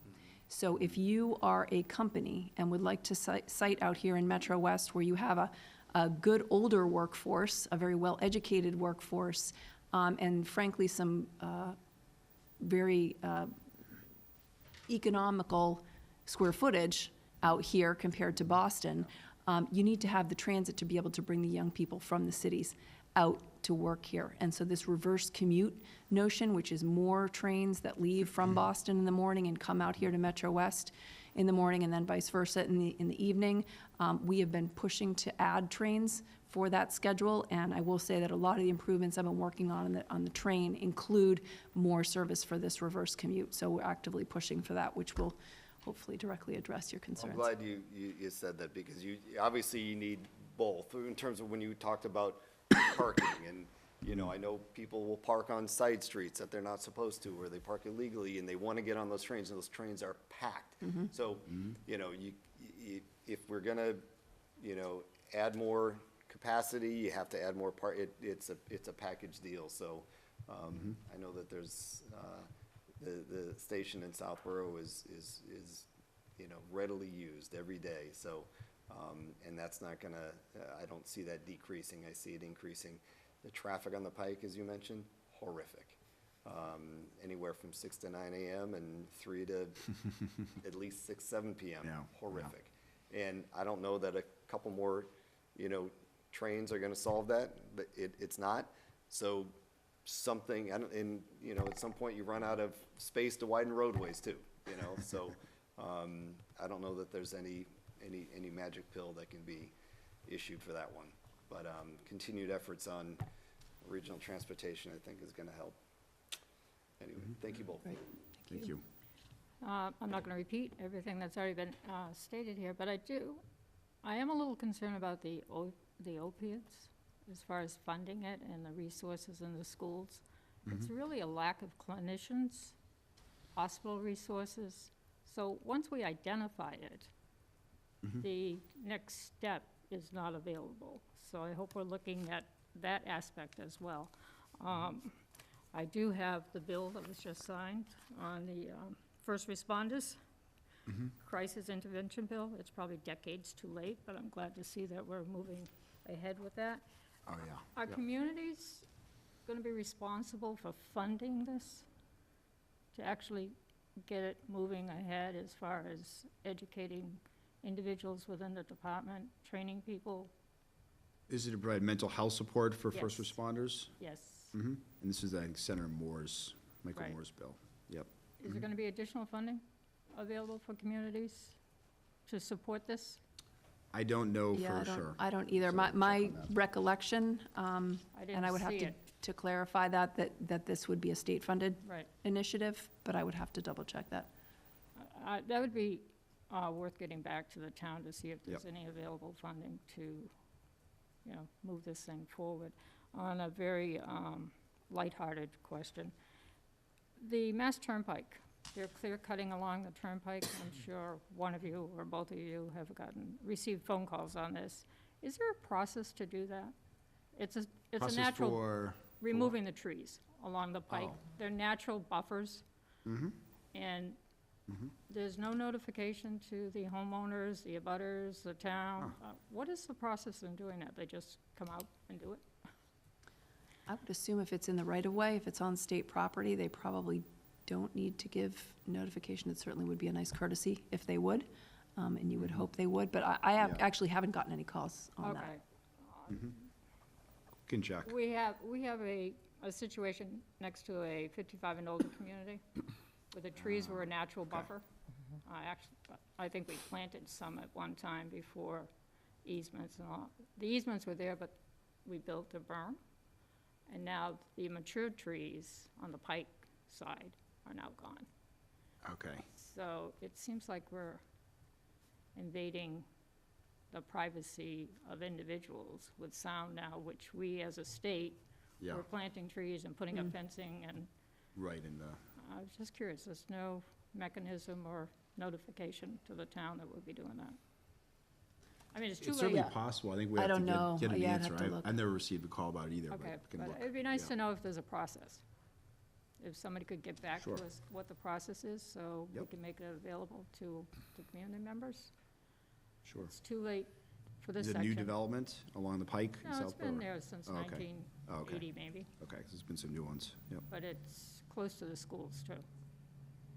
So if you are a company and would like to site out here in Metro West where you have a good older workforce, a very well-educated workforce, and frankly, some very economical square footage out here compared to Boston, you need to have the transit to be able to bring the young people from the cities out to work here. And so this reverse commute notion, which is more trains that leave from Boston in the morning and come out here to Metro West in the morning and then vice versa in the evening, we have been pushing to add trains for that schedule, and I will say that a lot of the improvements I've been working on the train include more service for this reverse commute. So we're actively pushing for that, which will hopefully directly address your concerns. I'm glad you said that, because obviously you need both, in terms of when you talked about parking, and, you know, I know people will park on side streets that they're not supposed to, or they park illegally, and they want to get on those trains, and those trains are packed. So, you know, if we're gonna, you know, add more capacity, you have to add more it's a package deal, so, I know that there's, the station in Southborough is, you know, readily used every day, so, and that's not gonna, I don't see that decreasing, I see it increasing. The traffic on the Pike, as you mentioned, horrific. Anywhere from 6 to 9 a.m. and 3 to at least 6, 7 p.m. Yeah, Horrific. And I don't know that a couple more, you know, trains are gonna solve that, but it's not. So something, and, you know, at some point you run out of space to widen roadways too, you know, so, I don't know that there's any magic pill that can be issued for that one. But, continued efforts on regional transportation, I think, is gonna help. Anyway, thank you both. Right. Thank you. I'm not going to repeat everything that's already been stated here, but I am a little concerned about the opiates, as far as funding it and the resources in the schools. It's really a lack of clinicians, hospital resources. So once we identify it, the next step is not available. So I hope we're looking at that aspect as well. I do have the bill that was just signed on the first responders crisis intervention bill. It's probably decades too late, but I'm glad to see that we're moving ahead with that. Oh, yeah. Are communities going to be responsible for funding this, to actually get it moving ahead as far as educating individuals within the department, training people? Is it to provide mental health support for first Yes. responders? Yes. And this is, I think, Senator Moore's, Michael Right. Moore's bill. Yep. Is there going to be additional funding available for communities to support this? I don't know Yeah, for sure. I don't either. So My check on that. recollection, I and didn't I would have see to, it. to clarify that this would be a state-funded Right. initiative, but I would have to double-check that. That would be worth getting back to the town to see if there's Yep. any available funding to, you know, move this thing forward. On a very lighthearted question, the Mass Turnpike, they're clear-cutting along the turnpike. I'm sure one of you or both of you have received phone calls on this. Is there a process to do that? It's a Process natural, for, removing the trees along the pike. Oh. They're natural buffers. And there's no notification to the homeowners, the abutters, the town. What is the process in doing that? They just come out and do it? I would assume if it's in the right-of-way, if it's on state property, they probably don't need to give notification. It certainly would be a nice courtesy if they would, and you would hope they would, but I Yeah. actually haven't gotten any calls on that. Okay. can check. We have a situation next to a 55 and older community where the trees were a natural buffer. I think we planted some at one time before easements and all. The easements were there, but we built a berm. And now the mature trees on the pike side are now gone. Okay. So it seems like we're invading the privacy of individuals with sound now, which we as a state, Yeah, we're planting trees and putting up fencing, and right in the, I was just curious, there's no mechanism or notification to the town that would be doing that. I mean, it's too it's late. certainly possible. I think we I have to don't know. get an Yeah, I'd answer. have to look. I've never received a call about it either, Okay, but can but look. it'd be nice Yeah. to know if there's a process. if somebody could get back to Sure. us what the process is, so we Yep. can make it available to community members. Sure. It's too late for this Is it section. new development along the pike in No, it's Southborough? been there since Oh, okay. 1980 maybe, Okay, 'cause there's been some new ones, yep. but it's close to the schools too,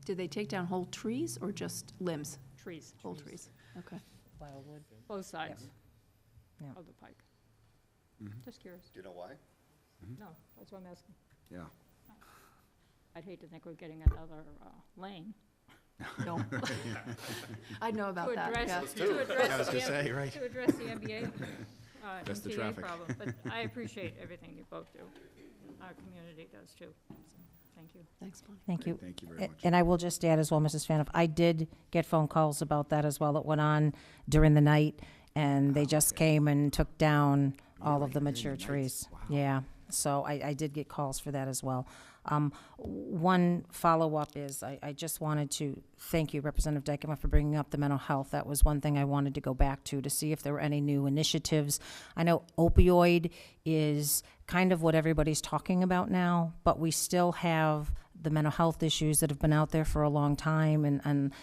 Did they take down whole trees or just limbs? trees, Whole trees, okay. Wildwood. both sides Yeah. of the pike. Mhm. Just curious. Do you know why? No, that's what I'm asking. Yeah. I'd hate to think we're getting another lane. No. I know about To that, address, yeah. to address the right. to address the NBA, That's the MTA traffic. problem. But I appreciate everything you both do. Our community does too. So, thank you. Thanks, Bonnie. Thank you. Thank you very much. And I will just add as well, Mrs. Fanoff, I did get phone calls about that as well. It went on during the night, and they just came and took down all of the Really? mature During the trees. night? Wow. Yeah, so I did get calls for that as well. One follow-up is, I just wanted to thank you, Representative Dykema, for bringing up the mental health. That was one thing I wanted to go back to see if there were any new initiatives. I know opioid is kind of what everybody's talking about now, but we still have the mental health issues that have been out there for a long time, and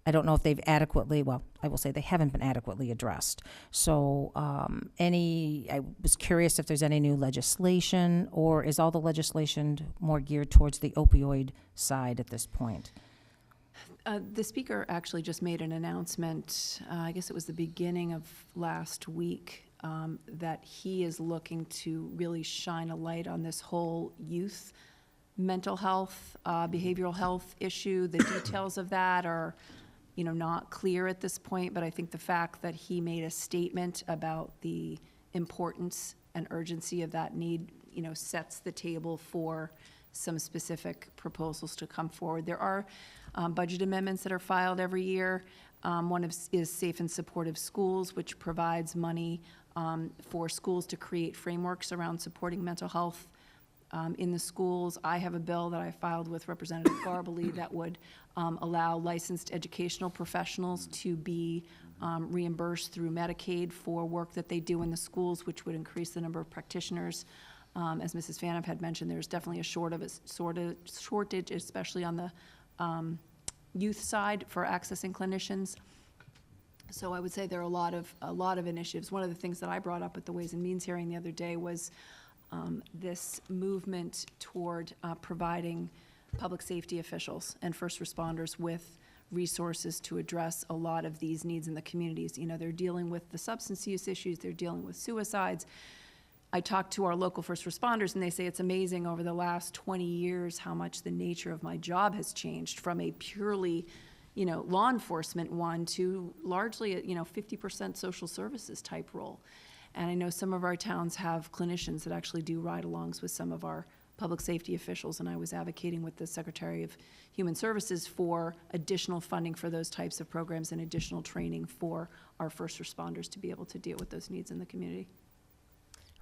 I don't know if they've adequately, well, I will say they haven't been adequately addressed. So I was curious if there's any new legislation, or is all the legislation more geared towards the opioid side at this point? The speaker actually just made an announcement, I guess it was the beginning of last week, that he is looking to really shine a light on this whole youth mental health, behavioral health issue. The details of that are, not clear at this point, but I think the fact that he made a statement about the importance and urgency of that need, sets the table for some specific proposals to come forward. There are budget amendments that are filed every year. One is Safe and Supportive Schools, which provides money for schools to create frameworks around supporting mental health in the schools. I have a bill that I filed with Representative Garbely that would allow licensed educational professionals to be reimbursed through Medicaid for work that they do in the schools, which would increase the number of practitioners. As Mrs. Fanoff had mentioned, there's definitely a shortage, especially on the youth side for accessing clinicians. So I would say there are a lot of initiatives. One of the things that I brought up at the Ways and Means hearing the other day was this movement toward providing public safety officials and first responders with resources to address a lot of these needs in the communities. They're dealing with the substance use issues, they're dealing with suicides. I talked to our local first responders, and they say it's amazing over the last 20 years how much the nature of my job has changed from a purely, law enforcement one to largely a, 50% social services type role. And I know some of our towns have clinicians that actually do ride-alongs with some of our public safety officials, and I was advocating with the Secretary of Human Services for additional funding for those types of programs and additional training for our first responders to be able to deal with those needs in the community.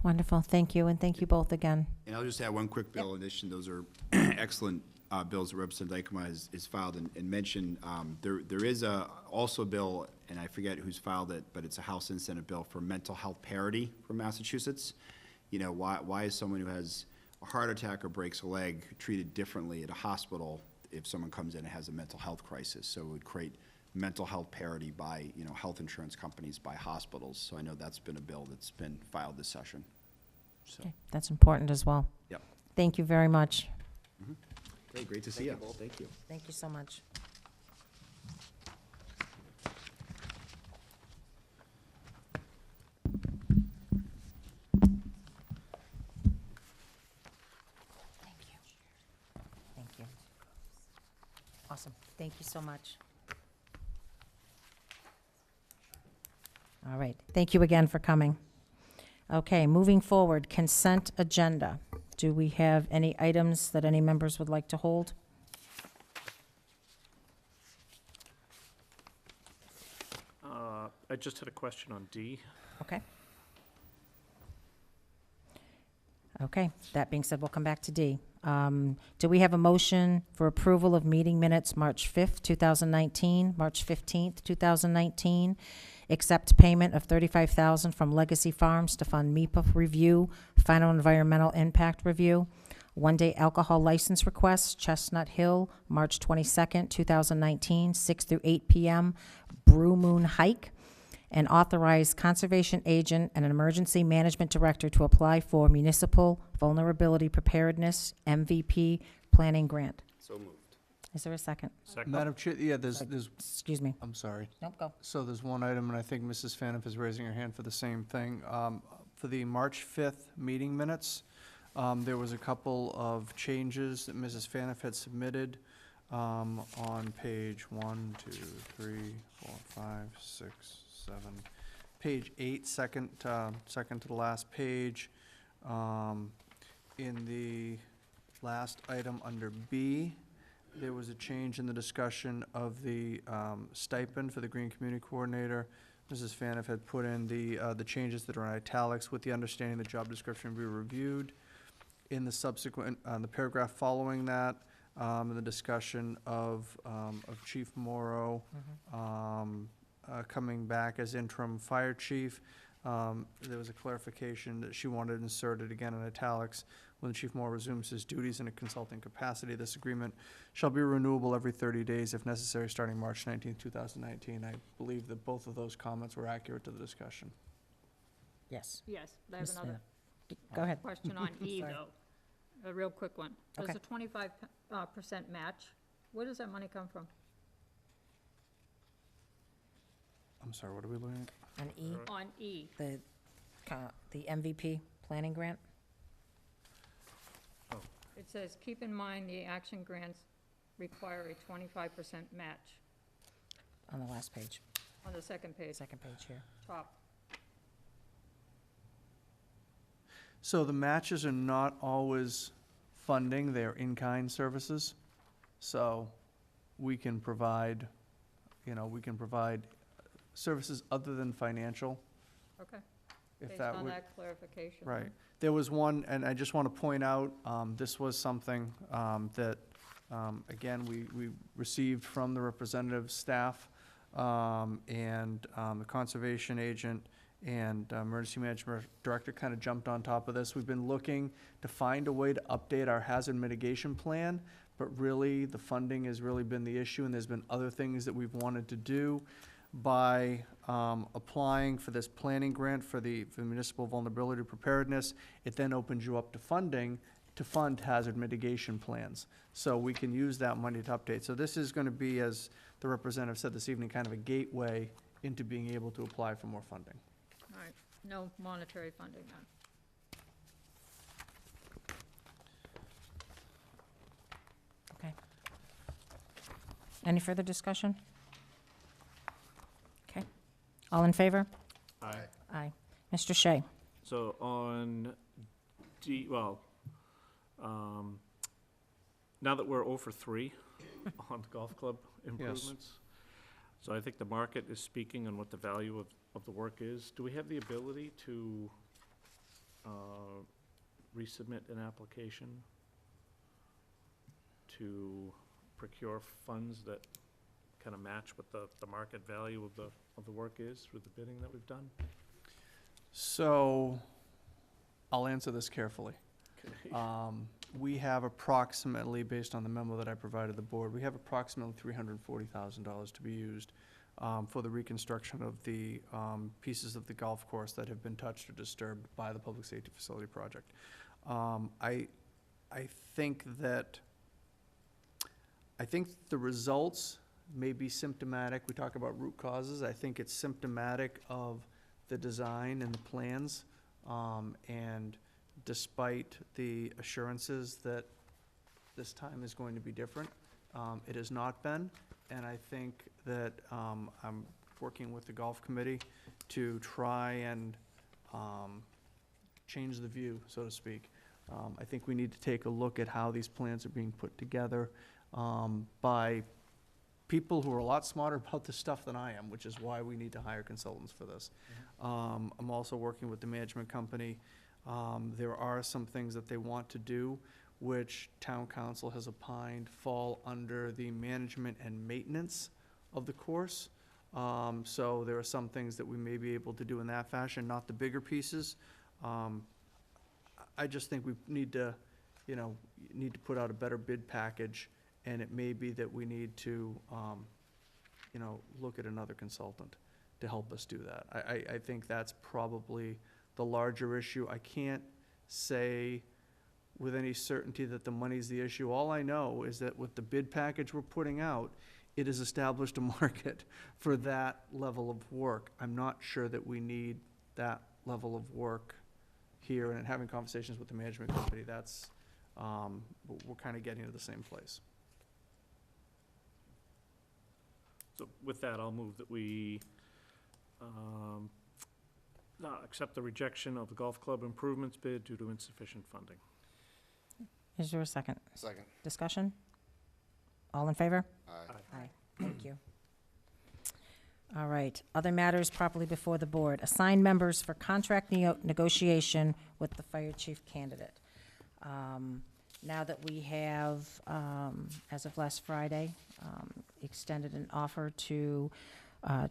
Wonderful, thank you, and thank you both again. And I'll just add one quick bill in addition. Those are excellent bills that Representative Dykema has filed and mentioned. There is also a bill, and I forget who's filed it, but it's a House and Senate bill for mental health parity for Massachusetts. Why is someone who has a heart attack or breaks a leg treated differently at a hospital if someone comes in and has a mental health crisis? So it would create mental health parity by, health insurance companies, by hospitals. So I know that's been a bill that's been filed this session. So, Okay, that's important as well. yep. Thank you very much. Great to see you. Thank you. Thank you so much. Thank you. Thank you. Awesome. Thank you so much. All right. Thank you again for coming. Okay, moving forward, consent agenda. Do we have any items that any members would like to hold? I just had a question on D. Okay. Okay, that being said, we'll come back to D. Do we have a motion for approval of meeting minutes March 5th, 2019, March 15th, 2019, accept payment of $35,000 from Legacy Farms to fund MEPA review, final environmental impact review, one-day alcohol license request, Chestnut Hill, March 22nd, 2019, 6 through 8 p.m., Brew Moon Hike, and authorize conservation agent and an emergency management director to apply for municipal vulnerability preparedness MVP planning grant. So moved. Is there a second? Second. Madam Chair, yeah, there's, Excuse me. I'm sorry. Nope, go. So there's one item, and I think Mrs. Faniff is raising her hand for the same thing. For the March 5th meeting minutes, there was a couple of changes that Mrs. Faniff had submitted on page 1, 2, 3, 4, 5, 6, 7, page 8, second to the last page. In the last item under B, there was a change in the discussion of the stipend for the Green Community Coordinator. Mrs. Faniff had put in the changes that are in italics with the understanding the job description be reviewed. In the subsequent, the paragraph following that, in the discussion of Chief Morrow coming back as interim fire chief, there was a clarification that she wanted inserted again in italics. When Chief Moore resumes his duties in a consulting capacity, this agreement shall be renewable every 30 days if necessary, starting March 19, 2019. I believe that both of those comments were accurate to the discussion. Yes. Yes, I have Ms. another Faniff. Go ahead. question on E, Sorry. though. A real quick one. There's Okay. a 25% match. Where does that money come from? I'm sorry, what are we looking at? On E, On E. the MVP planning grant? It says, keep in mind the action grants require a 25% match On the last page, on the second page, second page here. top. So the matches are not always funding, they're in-kind services. So we can provide, we can provide services other than financial, Okay, if based that on would. that clarification. Right. There was one, and I just want to point out, this was something that, again, we received from the representative staff and the conservation agent and emergency management director kind of jumped on top of this. We've been looking to find a way to update our hazard mitigation plan, but really, the funding has really been the issue, and there's been other things that we've wanted to do. By applying for this planning grant for the municipal vulnerability preparedness, it then opens you up to funding to fund hazard mitigation plans. So we can use that money to update. So this is going to be, as the representative said this evening, kind of a gateway into being able to apply for more funding. All right, no monetary funding then. Okay. Any further discussion? Okay. All in favor? Aye. Aye. Mr. Shea? So on D, well, now that we're 0 for 3 on golf club improvements, so I think the market is speaking on what the value of the work is. Do we have the ability to resubmit an application to procure funds that kind of match what the market value of the work is through the bidding that we've done? So I'll answer this carefully. We have approximately, based on the memo that I provided the board, we have approximately $340,000 to be used for the reconstruction of the pieces of the golf course that have been touched or disturbed by the public safety facility project. I think the results may be symptomatic. We talk about root causes. I think it's symptomatic of the design and the plans, and despite the assurances that this time is going to be different, it has not been, and I think that I'm working with the golf committee to try and change the view, so to speak. I think we need to take a look at how these plans are being put together by people who are a lot smarter about this stuff than I am, which is why we need to hire consultants for this. I'm also working with the management company. There are some things that they want to do, which town council has opined fall under the management and maintenance of the course. So there are some things that we may be able to do in that fashion, not the bigger pieces. I just think we need to need to put out a better bid package, and it may be that we need to, look at another consultant to help us do that. I think that's probably the larger issue. I can't say with any certainty that the money's the issue. All I know is that with the bid package we're putting out, it has established a market for that level of work. I'm not sure that we need that level of work here, and having conversations with the management company, that's, we're kind of getting to the same place. So with that, I'll move that we accept the rejection of the golf club improvements bid due to insufficient funding. Is there a second? Second. Discussion? All in favor? Aye. Aye. Thank you. All right, other matters properly before the board. Assign members for contract negotiation with the fire chief candidate. Now that we have, as of last Friday, extended an offer to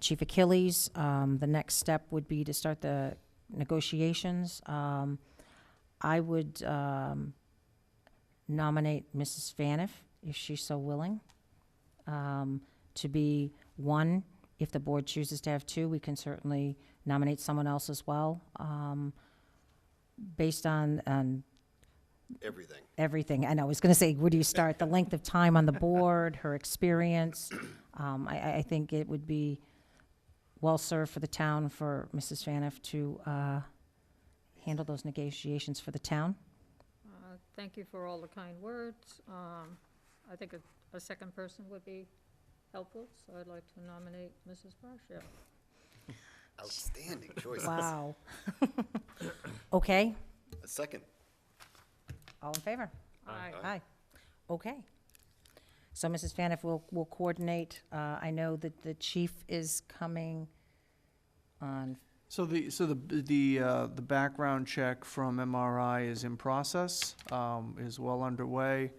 Chief Achilles, the next step would be to start the negotiations. I would nominate Mrs. Faniff, if she's so willing, to be one. If the board chooses to have two, we can certainly nominate someone else as well, based on Everything. everything. And I was going to say, where do you start? The length of time on the board, her experience. I think it would be well-served for the town for Mrs. Faniff to handle those negotiations for the town. Thank you for all the kind words. I think a second person would be helpful, so I'd like to nominate Mrs. Barsham. Outstanding choices. Wow. Okay, A second. all in favor? Aye. Aye. Okay. So Mrs. Faniff will coordinate. I know that the chief is coming on, So the background check from MRI is in process, is well underway.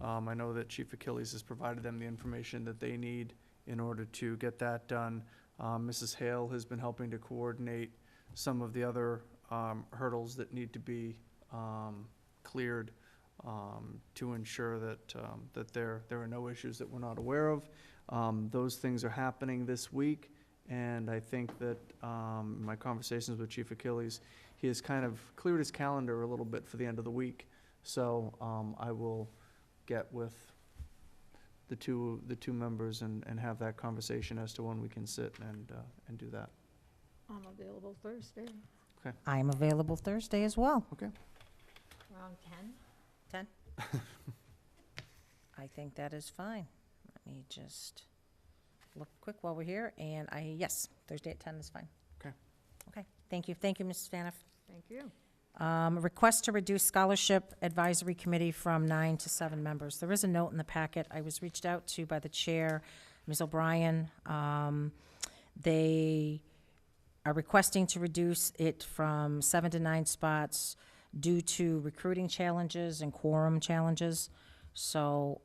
I know that Chief Achilles has provided them the information that they need in order to get that done. Mrs. Hale has been helping to coordinate some of the other hurdles that need to be cleared to ensure that there are no issues that we're not aware of. Those things are happening this week, and I think that my conversations with Chief Achilles, he has kind of cleared his calendar a little bit for the end of the week. So I will get with the two members and have that conversation as to when we can sit and do that. I'm available Thursday, I am available Thursday as well. around 10. 10? I think that is fine. Let me just look quick while we're here, and yes, Thursday at 10 is fine. Okay. Okay, thank you. Thank you, Mrs. Faniff. Thank you. Request to reduce scholarship advisory committee from 9 to 7 members. There is a note in the packet. I was reached out to by the chair, Ms. O'Brien. They are requesting to reduce it from 7 to 9 spots due to recruiting challenges and quorum challenges. So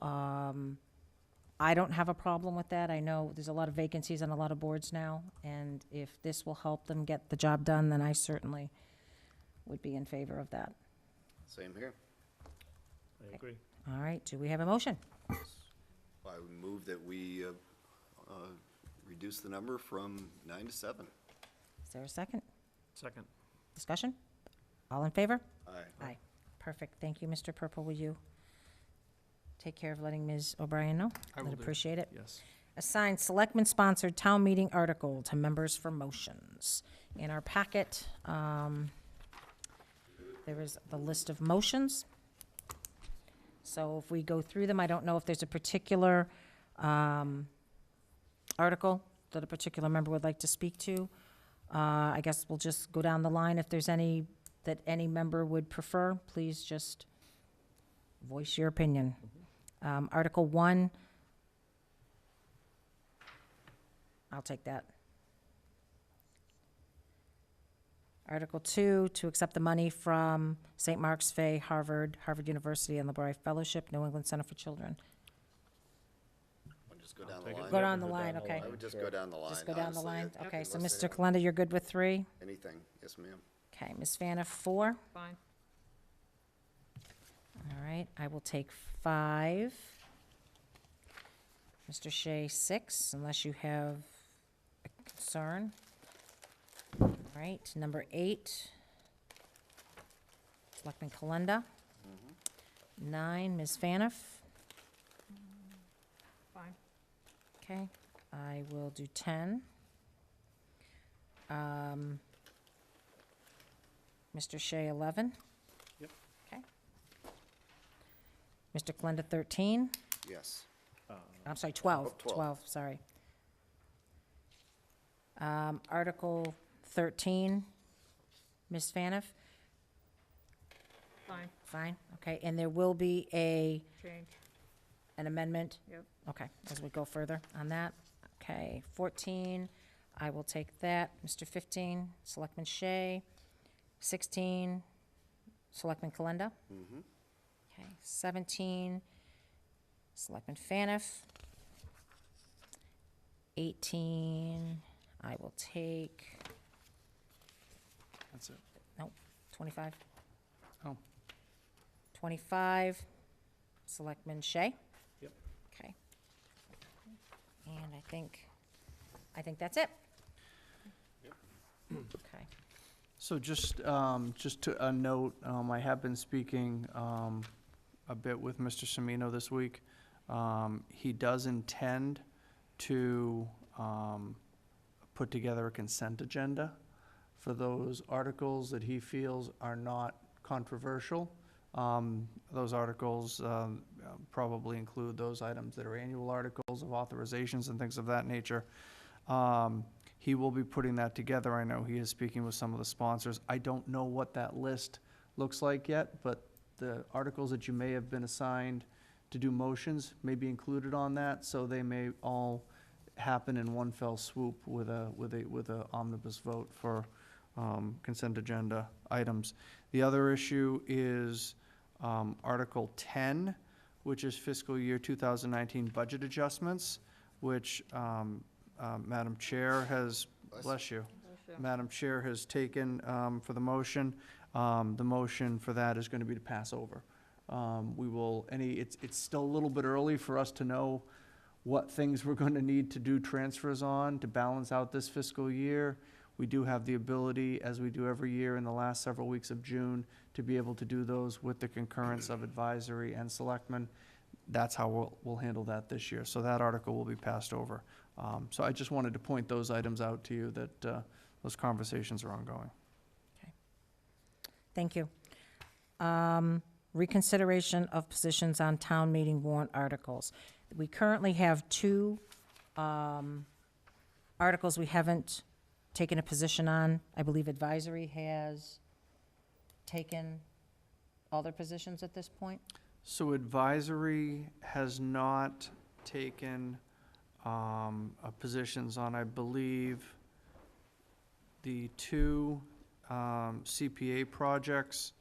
I don't have a problem with that. I know there's a lot of vacancies on a lot of boards now, and if this will help them get the job done, then I certainly would be in favor of that. Same here. I agree. All right, do we have a motion? I would move that we reduce the number from 9 to 7. Is there a second? Second. Discussion? All in favor? Aye. Aye. Perfect. Thank you, Mr. Purple. Will you take care of letting Ms. O'Brien know? I will I'd do. appreciate it. Yes. Assign selectmen-sponsored town meeting article to members for motions. In our packet, there is the list of motions. So if we go through them, I don't know if there's a particular article that a particular member would like to speak to. I guess we'll just go down the line. If there's any that any member would prefer, please just voice your opinion. Article 1, I'll take that. Article 2, to accept the money from St. Mark's Fay, Harvard University, and LeBroy Fellowship, New England Center for Children. I'll just go down the take it. line. Go down the line, okay. I would just go down the line. Just go down the honestly. line. Okay, so Unless Mr. they- Kalenda, you're good with 3? Anything. Yes, ma'am. Okay, Ms. Faniff, 4. Fine. All All right, I will take 5. Mr. Shea, 6, unless you have a concern. All right, number 8, Selectman Kalenda. 9, Ms. Faniff. Fine. Okay, I will do 10. Mr. Shea, 11. Yep. Okay. Mr. Kalenda, 13. Yes. I'm sorry, 12. Oh, 12. Sorry. Article 13, Ms. Faniff. Fine, Fine, okay, and there will be change. an amendment? Yep. Okay, as we go further on that. Okay, 14, I will take that. Mr. 15, Selectman Shea. 16, Selectman Kalenda. Mm-hmm. Okay, 17, Selectman Faniff. 18, I will take, That's it. 25. Oh. 25, Selectman Shea. Yep. Okay. And I think that's it. Okay. So just to a note, I have been speaking a bit with Mr. Semino this week. He does intend to put together a consent agenda for those articles that he feels are not controversial. Those articles probably include those items that are annual articles of authorizations and things of that nature. He will be putting that together. I know he is speaking with some of the sponsors. I don't know what that list looks like yet, but the articles that you may have been assigned to do motions may be included on that, so they may all happen in one fell swoop with a omnibus vote for consent agenda items. The other issue is Article 10, which is fiscal year 2019 budget adjustments, which Madam Chair has, bless you, Madam Chair has taken for the motion. The motion for that is going to be to pass over. It's still a little bit early for us to know what things we're going to need to do transfers on to balance out this fiscal year. We do have the ability, as we do every year in the last several weeks of June, to be able to do those with the concurrence of advisory and selectmen. That's how we'll handle that this year. So that article will be passed over. So I just wanted to point those items out to you, that those conversations are ongoing. Thank you. Reconsideration of positions on town meeting warrant articles. We currently have 2 articles we haven't taken a position on. I believe advisory has taken all their positions at this point. So advisory has not taken positions on, I believe, the 2 CPA projects,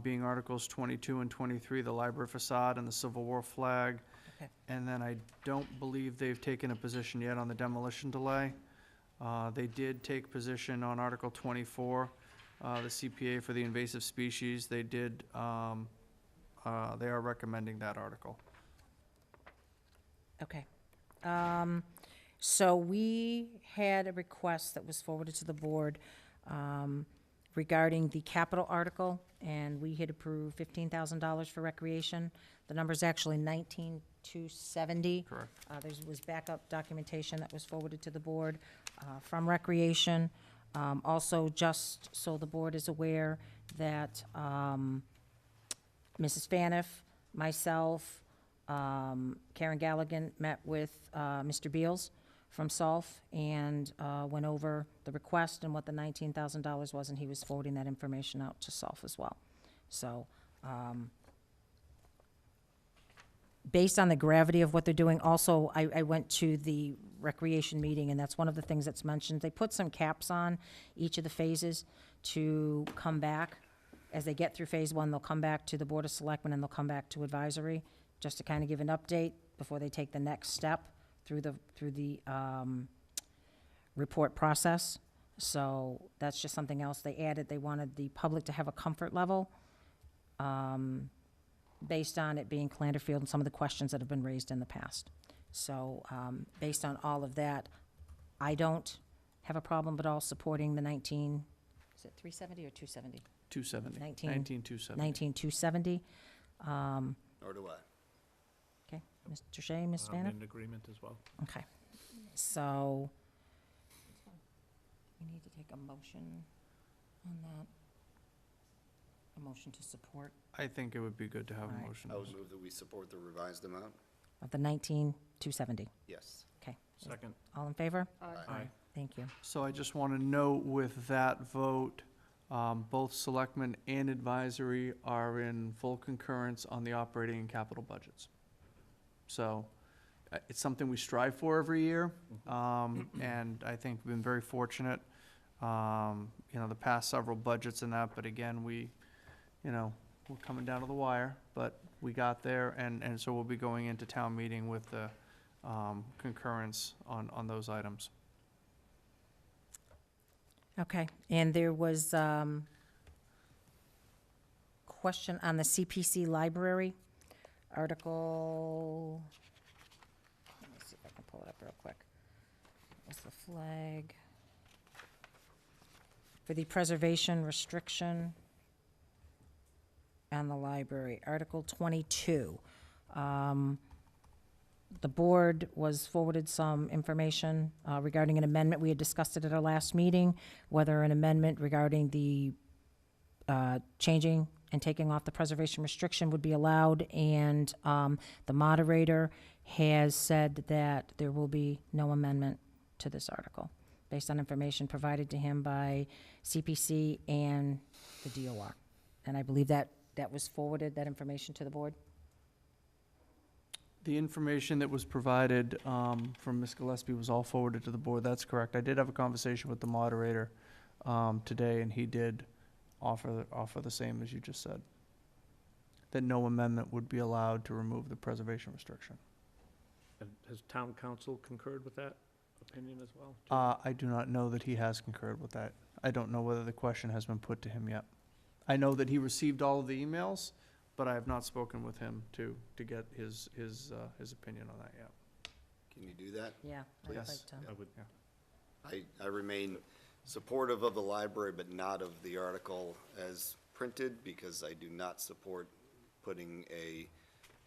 being Articles 22 and 23, the library facade and the Civil War flag. Okay. And then I don't believe they've taken a position yet on the demolition delay. They did take position on Article 24, the CPA for the invasive species. They did, they are recommending that article. Okay. So we had a request that was forwarded to the board regarding the capital article, and we had approved $15,000 for recreation. The number's actually $19,270. Correct. There was backup documentation that was forwarded to the board from recreation. Also, just so the board is aware that Mrs. Faniff, myself, Karen Galligan met with Mr. Beals from SOLF and went over the request and what the $19,000 was, and he was forwarding that information out to SOLF as well. So, based on the gravity of what they're doing, also, I went to the recreation meeting, and that's one of the things that's mentioned. They put some caps on each of the phases to come back. As they get through phase 1, they'll come back to the Board of Selectmen, and they'll come back to advisory, just to kind of give an update before they take the next step through the report process. So that's just something else they added. They wanted the public to have a comfort level based on it being Clanderfield and some of the questions that have been raised in the past. So, based on all of that, I don't have a problem at all supporting the 19, is it 370 or 270? 270. 19. 270. 19,270. Nor do I. Okay, Mr. Shea, Ms. I'm Vaniff? in agreement as well. Okay, so, we need to take a motion on that. A motion to support I think it would be good to have All a right. motion. I would move that we support the revised amount. of the 19,270. Yes. Okay, Second. all in favor? Aye. Thank you. So I just want to note with that vote, both selectmen and advisory are in full concurrence on the operating and capital budgets. So it's something we strive for every year, and I think we've been very fortunate, the past several budgets and that, but again, we're coming down to the wire, but we got there, and so we'll be going into town meeting with the concurrence on those items. Okay, and there was question on the CPC library article. Let me see if I can pull it up real quick. What's the flag? For the preservation restriction on the library, Article 22. The board was forwarded some information regarding an amendment. We had discussed it at our last meeting, whether an amendment regarding the changing and taking off the preservation restriction would be allowed, and the moderator has said that there will be no amendment to this article, based on information provided to him by CPC and the DOR. And I believe that was forwarded, that information to the board? The information that was provided from Ms. Gillespie was all forwarded to the board. That's correct. I did have a conversation with the moderator today, and he did offer the same as you just said, that no amendment would be allowed to remove the preservation restriction. And has town council concurred with that opinion as well? I do not know that he has concurred with that. I don't know whether the question has been put to him yet. I know that he received all of the emails, but I have not spoken with him to get his opinion on that yet. Can you do that? Yeah. I'd like Yes. to. I would, I remain supportive of the library, but not of the article as printed, because I do not support putting a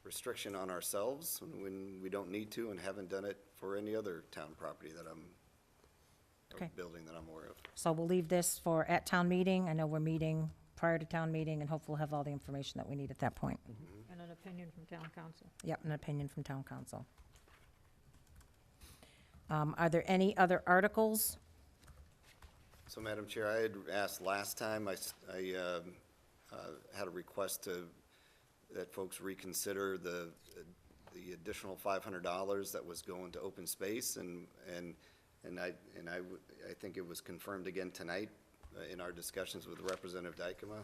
restriction on ourselves when we don't need to and haven't done it for any other town property that or Okay. building that I'm aware of. So we'll leave this for at town meeting. I know we're meeting prior to town meeting, and hopefully we'll have all the information that we need at that point. And an opinion from town council. Yep, an opinion from town council. Are there any other articles? So, Madam Chair, I had asked last time, I had a request that folks reconsider the additional $500 that was going to open space, and I think it was confirmed again tonight in our discussions with Representative Dykema.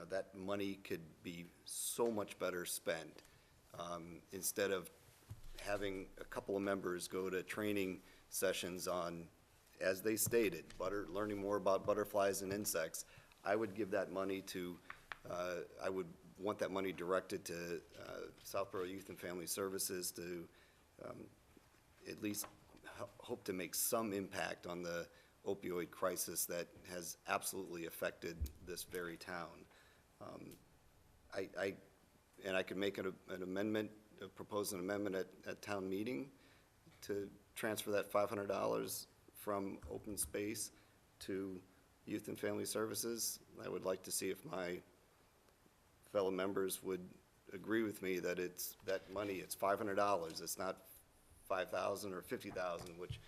That money could be so much better spent. Instead of having a couple of members go to training sessions on, as they stated, learning more about butterflies and insects, I would give that money to, I would want that money directed to Southborough Youth and Family Services to at least hope to make some impact on the opioid crisis that has absolutely affected this very town. I could make an amendment, propose an amendment at town meeting to transfer that $500 from open space to Youth and Family Services. I would like to see if my fellow members would agree with me that it's that money, it's $500, it's not $5,000 or $50,000, which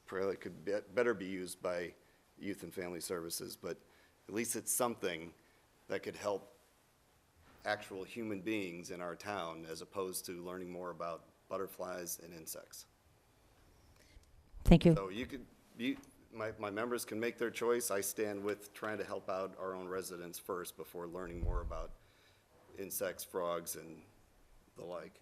probably could better be used by Youth and Family Services, but at least it's something that could help actual human beings in our town, as opposed to learning more about butterflies and insects. Thank you. So my members can make their choice. I stand with trying to help out our own residents first before learning more about insects, frogs, and the like.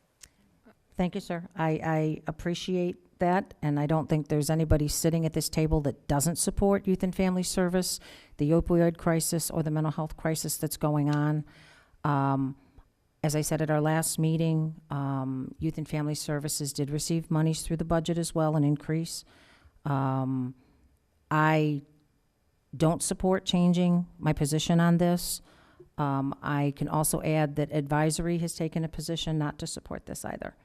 Thank you, sir. I appreciate that, and I don't think there's anybody sitting at this table that doesn't support youth and family service, the opioid crisis, or the mental health crisis that's going on. As I said at our last meeting, Youth and Family Services did receive monies through the budget as well, an increase. I don't support changing my position on this. I can also add that advisory has taken a position not to support this either,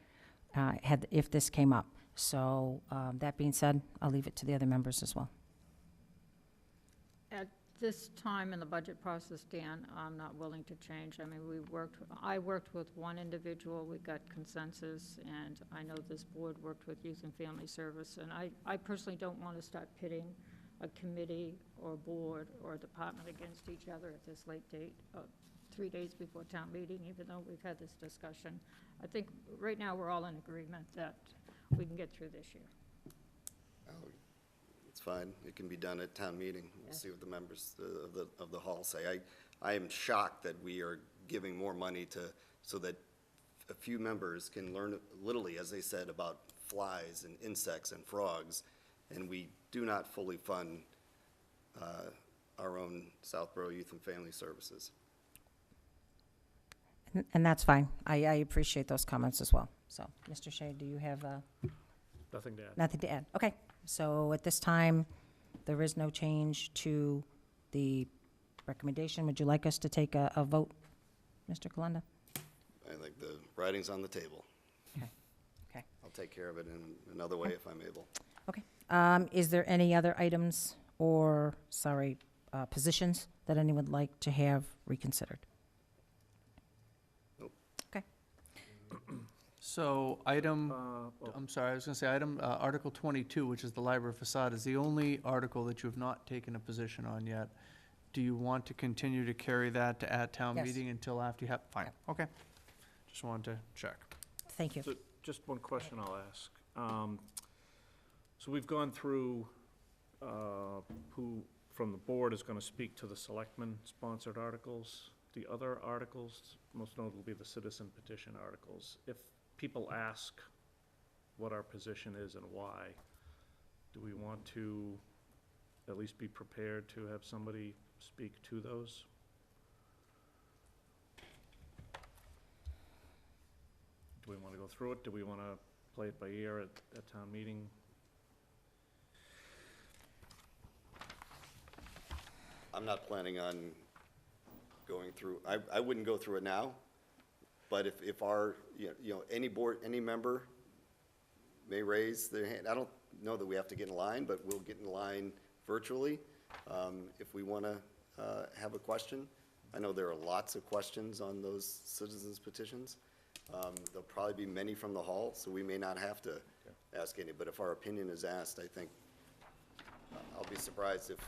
if this came up. So that being said, I'll leave it to the other members as well. At this time in the budget process, Dan, I'm not willing to change. I mean, I worked with one individual, we got consensus, and I know this board worked with Youth and Family Service, and I personally don't want to start pitting a committee or board or a department against each other at this late date, 3 days before town meeting, even though we've had this discussion. I think right now we're all in agreement that we can get through this year. Oh, it's fine. It can be done at town meeting. We'll see what the members of the hall say. I am shocked that we are giving more money so that a few members can learn literally, as they said, about flies and insects and frogs, and we do not fully fund our own Southborough Youth and Family Services. And that's fine. I appreciate those comments as well. So, Mr. Shea, do you have Nothing to add. nothing to add? Okay. So at this time, there is no change to the recommendation. Would you like us to take a vote, Mr. Kalenda? I think the writing's on the table. Okay. Okay. I'll take care of it in another way if I'm able. Okay. Is there any other items or, positions that anyone would like to have reconsidered? Nope. Okay. So I'm sorry, I was going to say Article 22, which is the library facade, is the only article that you have not taken a position on yet. Do you want to continue to carry that to at town Yes. meeting until after you have, fine, okay. Just wanted to check. Thank you. So just one question I'll ask. So we've gone through who from the board is going to speak to the selectmen-sponsored articles. The other articles, most notably the citizen petition articles, if people ask what our position is and why, do we want to at least be prepared to have somebody speak to those? Do we want to go through it? Do we want to play it by ear at town meeting? I'm not planning on going through, I wouldn't go through it now, but if our, any board, any member may raise their hand, I don't know that we have to get in line, but we'll get in line virtually if we want to have a question. I know there are lots of questions on those citizens petitions. There'll probably be many from the hall, so we may not have to ask any, but if our opinion is asked, I think, I'll be surprised if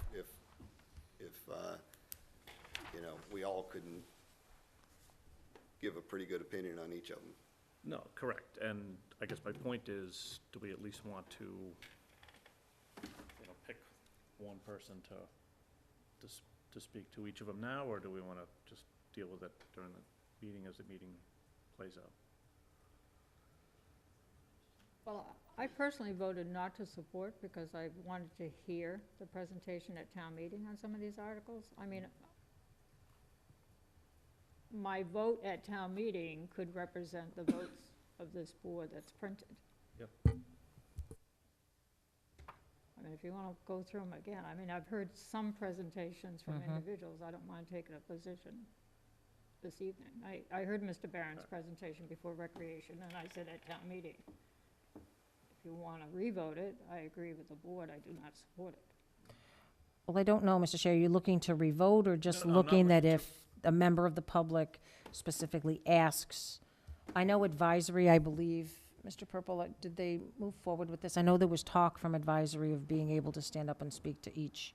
we all couldn't give a pretty good opinion on each of them. No, correct. And I guess my point is, do we at least want to, pick one person to speak to each of them now, or do we want to just deal with it during the meeting as the meeting plays out? Well, I personally voted not to support because I wanted to hear the presentation at town meeting on some of these articles. I mean, my vote at town meeting could represent the votes of this board that's printed. Yep. I mean, if you want to go through them again, I mean, I've heard some presentations from individuals. I don't mind taking a position this evening. I heard Mr. Barron's presentation before recreation, and I said at town meeting, if you want to revote it, I agree with the board, I do not support it. Well, I don't know, Mr. Chair, are you looking to revote or just No, I'm not looking that looking if a member of the public specifically asks? I know advisory, I believe, Mr. Purple, did they move forward with this? I know there was talk from advisory of being able to stand up and speak to each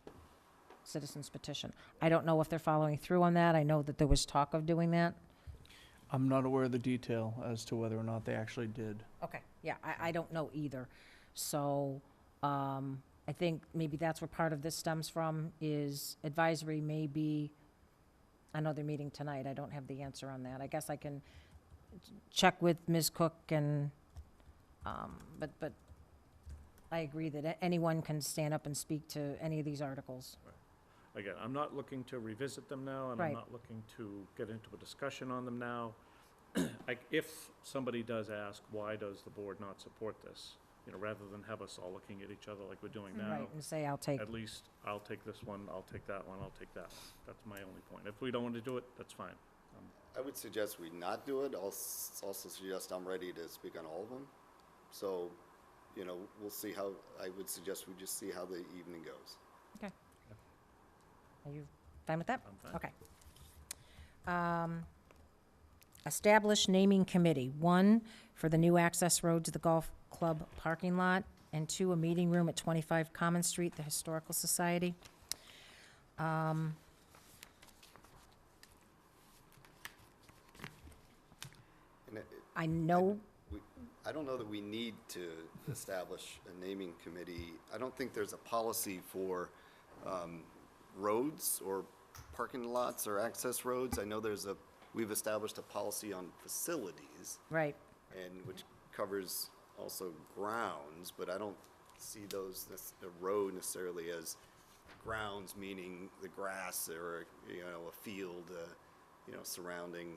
citizen's petition. I don't know if they're following through on that. I know that there was talk of doing that. I'm not aware of the detail as to whether or not they actually did. Okay, yeah, I don't know either. So, I think maybe that's where part of this stems from, is advisory may be, I know they're meeting tonight, I don't have the answer on that. I guess I can check with Ms. Cook and But I agree that anyone can stand up and speak to any of these articles. Again, I'm not looking to revisit them now, and I'm Right. not looking to get into a discussion on them now. If somebody does ask, why does the board not support this? You know, rather than have us all looking at each other like we're doing now, Right, and say, I'll take, at least I'll take this one, I'll take that one, I'll take that one. That's my only point. If we don't want to do it, that's fine. I would suggest we not do it. I'll also suggest I'm ready to speak on all of them. So, you know, we'll see how, I would suggest we just see how the evening goes. are you fine with that? I'm fine. Okay. Establish naming committee. 1, for the new access road to the golf club parking lot, and 2, a meeting room at 25 Common Street, the Historical Society. And I know, I don't know that we need to establish a naming committee. I don't think there's a policy for roads or parking lots or access roads. I know we've established a policy on facilities, right, and which covers also grounds, but I don't see the road necessarily as grounds, meaning the grass or, you know, a field, you know, surrounding,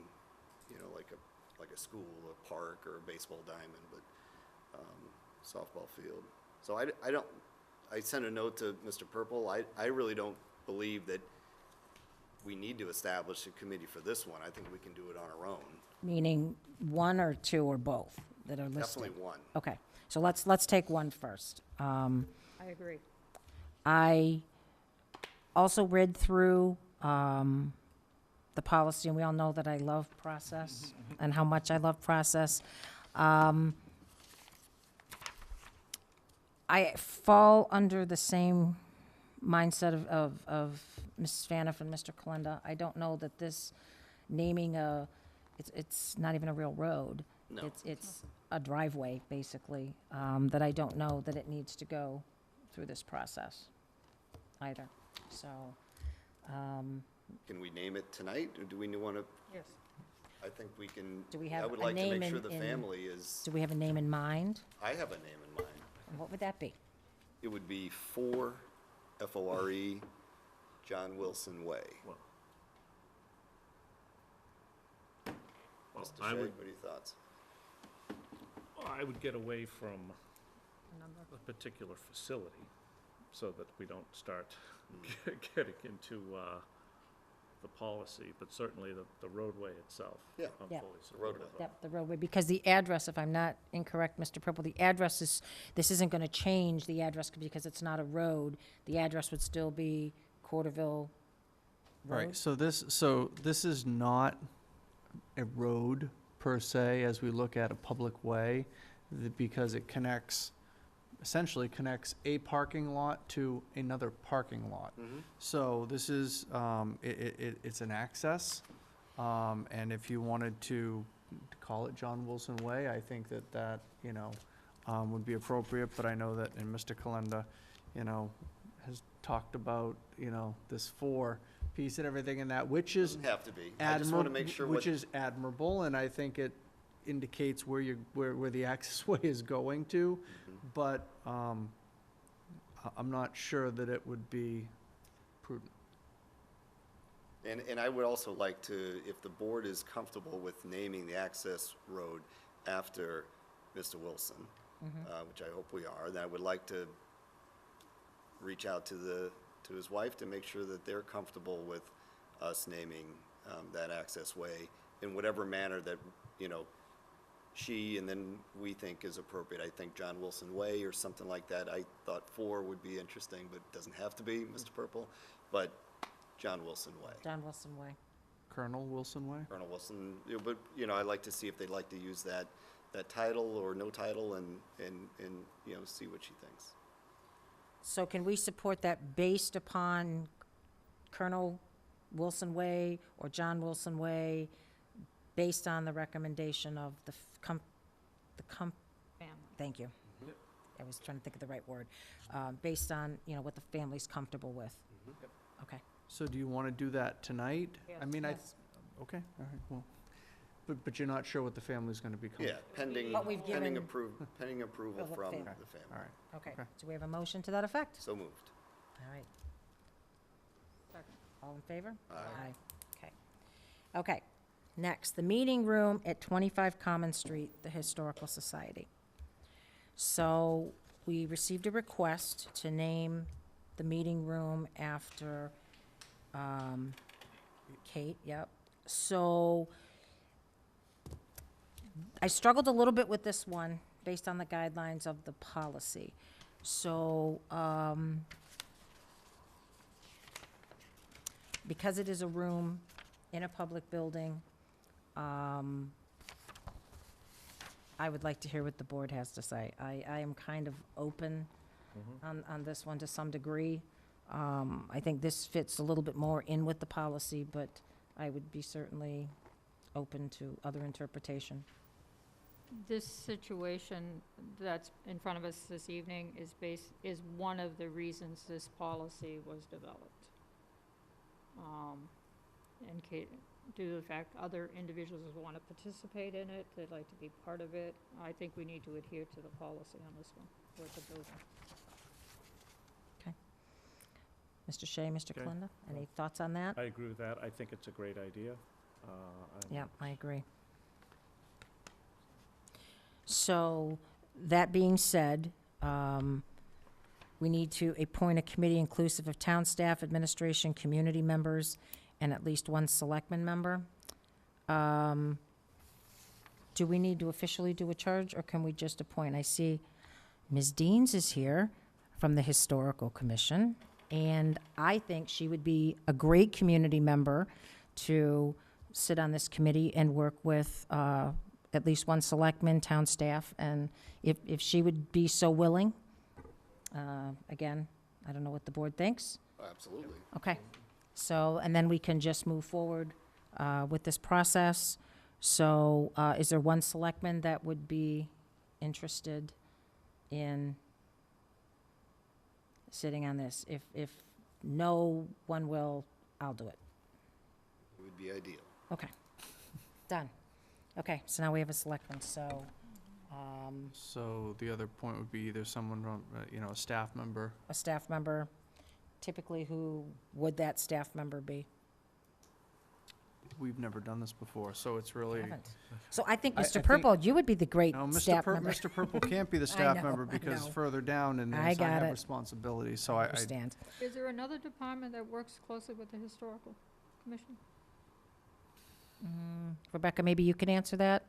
you know, like a school, a park, or a baseball diamond, but softball field. So I sent a note to Mr. Purple. I really don't believe that we need to establish a committee for this one. I think we can do it on our own. meaning 1 or 2 or both that are listed? Definitely one. Okay, so let's take 1 first. I agree. I also read through the policy, and we all know that I love process and how much I love process. I fall under the same mindset of Mrs. Faniff and Mr. Kalenda. I don't know that this naming it's not even a real road. No. It's a driveway, basically, that I don't know that it needs to go through this process either. So, Can we name it tonight, or do we want to? Yes. I think we can. Do we have I would a like to name make sure in- the in- family is, do we have a name in mind? I have a name in mind. And what would that be? It would be FORE, F-O-R-E, John Wilson Way. Well, Mr. I Shea, would, what are your thoughts? I would get away from a particular facility so that we don't start getting into the policy, but certainly the roadway itself. Yeah. I'm Yeah. fully supportive Roadway. of. Yep, the roadway, because the address, if I'm not incorrect, Mr. Purple, the address is, this isn't gonna change the address because it's not a road. The address would still be Corderville Right, Road. so this is not a road per se, as we look at a public way, because it essentially connects a parking lot to another parking lot. So this is, it's an access, and if you wanted to call it John Wilson Way, I think that, you know, would be appropriate, but I know that, and Mr. Kalenda, you know, has talked about, you know, this FORE piece and everything and that, which is Doesn't have to be. I just want to make sure which is admirable, and I think it indicates where the access way is going to, but I'm not sure that it would be prudent. And I would also like to, if the board is comfortable with naming the access road after Mr. Wilson, which I hope we are, then I would like to reach out to his wife to make sure that they're comfortable with us naming that access way in whatever manner that, you know, she and then we think is appropriate. I think John Wilson Way or something like that. I thought FORE would be interesting, but it doesn't have to be, Mr. Purple. But John Wilson Way. John Wilson Way. Colonel Wilson Way? Colonel Wilson, but, you know, I'd like to see if they'd like to use that title or no title and, you know, see what she thinks. So can we support that based upon Colonel Wilson Way or John Wilson Way, based on the recommendation of the Family. thank you. I was trying to think of the right word. Based on, you know, what the family's comfortable with. Okay. So do you want to do that tonight? I mean, Yes. okay, all right, well, But you're not sure what the family's gonna become? Yeah, pending, But we've pending given- pending approval Philip from family. the family. All right. Okay, Okay. do we have a motion to that effect? So moved. All right. Second. All in favor? Aye. Okay. Okay, next, the meeting room at 25 Common Street, the Historical Society. So, we received a request to name the meeting room after, Kate, yep. So, I struggled a little bit with this one, based on the guidelines of the policy. So, because it is a room in a public building, I would like to hear what the board has to say. I am kind of open on this one to some degree. I think this fits a little bit more in with the policy, but I would be certainly open to other interpretation. This situation that's in front of us this evening is one of the reasons this policy was developed. Due to the fact other individuals want to participate in it, they'd like to be part of it, I think we need to adhere to the policy on this one, with the building. Mr. Shea, Mr. Okay. Kalenda, any thoughts on that? I agree with that. I think it's a great idea. Yeah, I agree. So, that being said, we need to appoint a committee inclusive of town staff, administration, community members, and at least one selectman member. Do we need to officially do a charge, or can we just appoint? I see Ms. Deans is here from the Historical Commission, and I think she would be a great community member to sit on this committee and work with at least one selectman, town staff, and if she would be so willing, again, I don't know what the board thinks. Absolutely. Okay, so, and then we can just move forward with this process. So, is there one selectman that would be interested in sitting on this? If no one will, I'll do it. It would be ideal. Okay, done. Okay, so now we have a selectman, so, So the other point would be either someone from, a staff member. a staff member, typically who would that staff member be? We've never done this before, so it's really. Haven't. So I think, I Mr. think- Purple, you would be the great No, staff member. Mr. Purple can't be the staff know, member I because know. further down and I I got have it. responsibilities, so I I, understand. Is there another department that works closely with the historical commission? Rebecca, maybe you can answer that?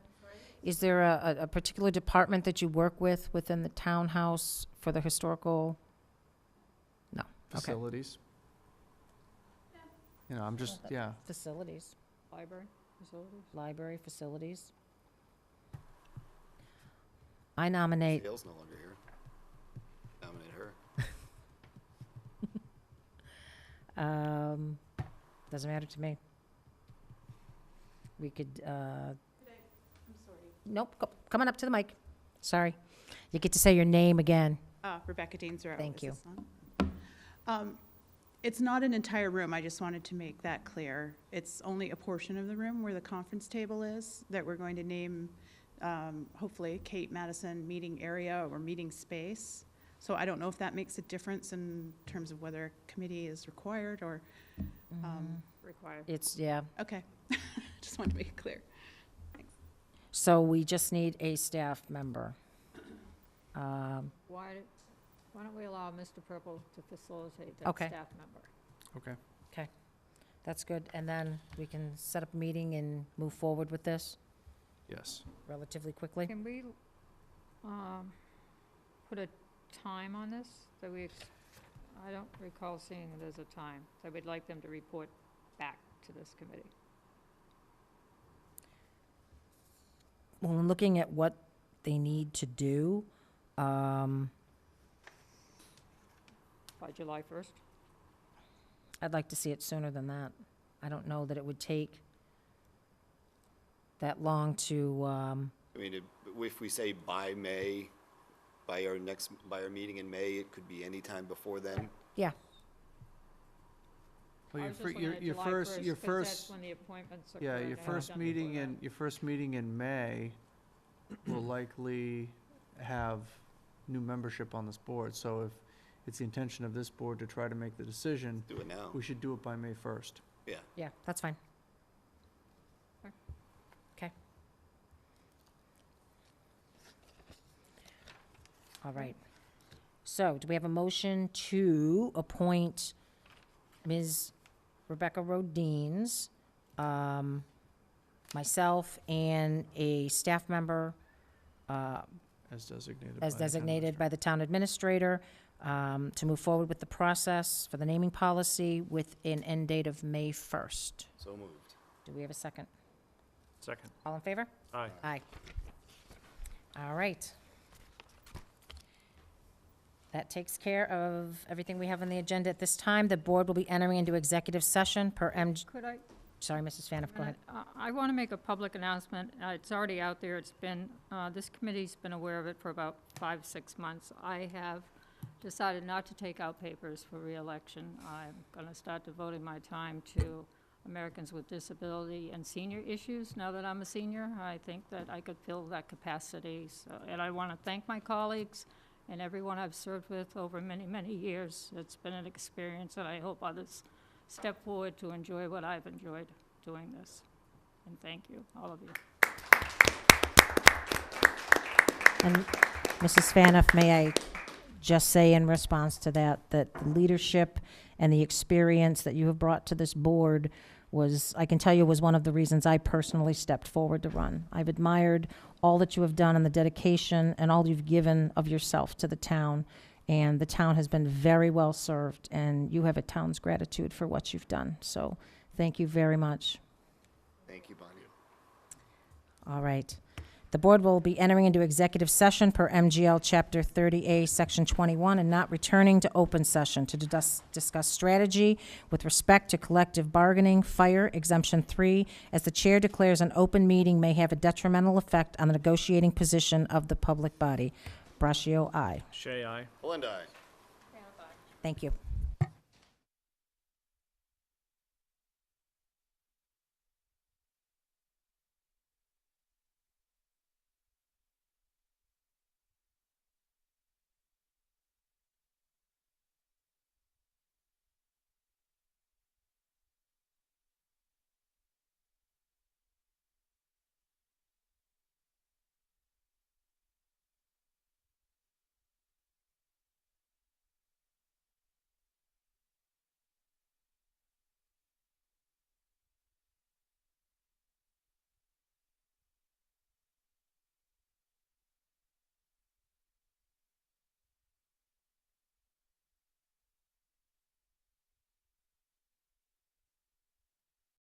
Is there a particular department that you work with within the townhouse for the historical? No, okay. facilities. I'm just, yeah. Facilities, Library, facilities? library, facilities. I nominate, Dale's no longer here. Nominate her. doesn't matter to me. We could, nope, coming up to the mic. Sorry. You get to say your name again. Rebecca Dainsborough. Thank Is you. this on? It's not an entire room, I just wanted to make that clear. It's only a portion of the room where the conference table is, that we're going to name, hopefully, Kate Madison Meeting Area or Meeting Space. So I don't know if that makes a difference in terms of whether a committee is required or, Required. It's, yeah. okay. Just wanted to make it clear. So we just need a staff member. Why don't we allow Mr. Purple to facilitate that Okay. staff member? Okay. That's good. And then we can set up a meeting and move forward with this Yes. relatively quickly. Can we put a time on this? That I don't recall seeing there's a time. So we'd like them to report back to this committee. When looking at what they need to do, By July 1st? I'd like to see it sooner than that. I don't know that it would take that long to, I mean, if we say by May, by our meeting in May, it could be any time before then. yeah. Well, I your was just fir- looking your- at your July first- 1st, your 'cause that's first- when the appointments Yeah, occur. your I first haven't done meeting before in, that. your first meeting in May will likely have new membership on this board. So if it's the intention of this board to try to make the decision, Do it now. we should do it by May 1st. Yeah, that's fine. Sure. Okay. All right. So, do we have a motion to appoint Ms. Rebecca Rodines, myself, and a staff member As designated by as the town designated by administrator. the town administrator, to move forward with the process for the naming policy with an end date of May 1st. So moved. Do we have a second? Second. All in favor? Aye. Aye. All right. That takes care of everything we have on the agenda at this time. The board will be entering into executive session per Could I, sorry, Mrs. Faniff, go ahead. I want to make a public announcement. It's already out there. It's been, this committee's been aware of it for about 5-6 months. I have decided not to take out papers for reelection. I'm going to start devoting my time to Americans with disability and senior issues. Now that I'm a senior, I think that I could fill that capacity. So, and I want to thank my colleagues and everyone I've served with over many, many years. It's been an experience, and I hope others step forward to enjoy what I've enjoyed doing this. And thank you, all of you. And Mrs. Faniff, may I just say in response to that, that the leadership and the experience that you have brought to this board was, I can tell you, was one of the reasons I personally stepped forward to run. I've admired all that you have done and the dedication and all you've given of yourself to the town. And the town has been very well served, and you have a town's gratitude for what you've done. So thank you very much. Thank you, Bonnie. All right. The board will be entering into executive session per MGL Chapter 30A, Section 21, and not returning to open session to discuss strategy with respect to collective bargaining, fire, Exemption 3, as the chair declares an open meeting may have a detrimental effect on the negotiating position of the public body. Braccio, aye. Shay, aye. Belinda, aye. Thank you.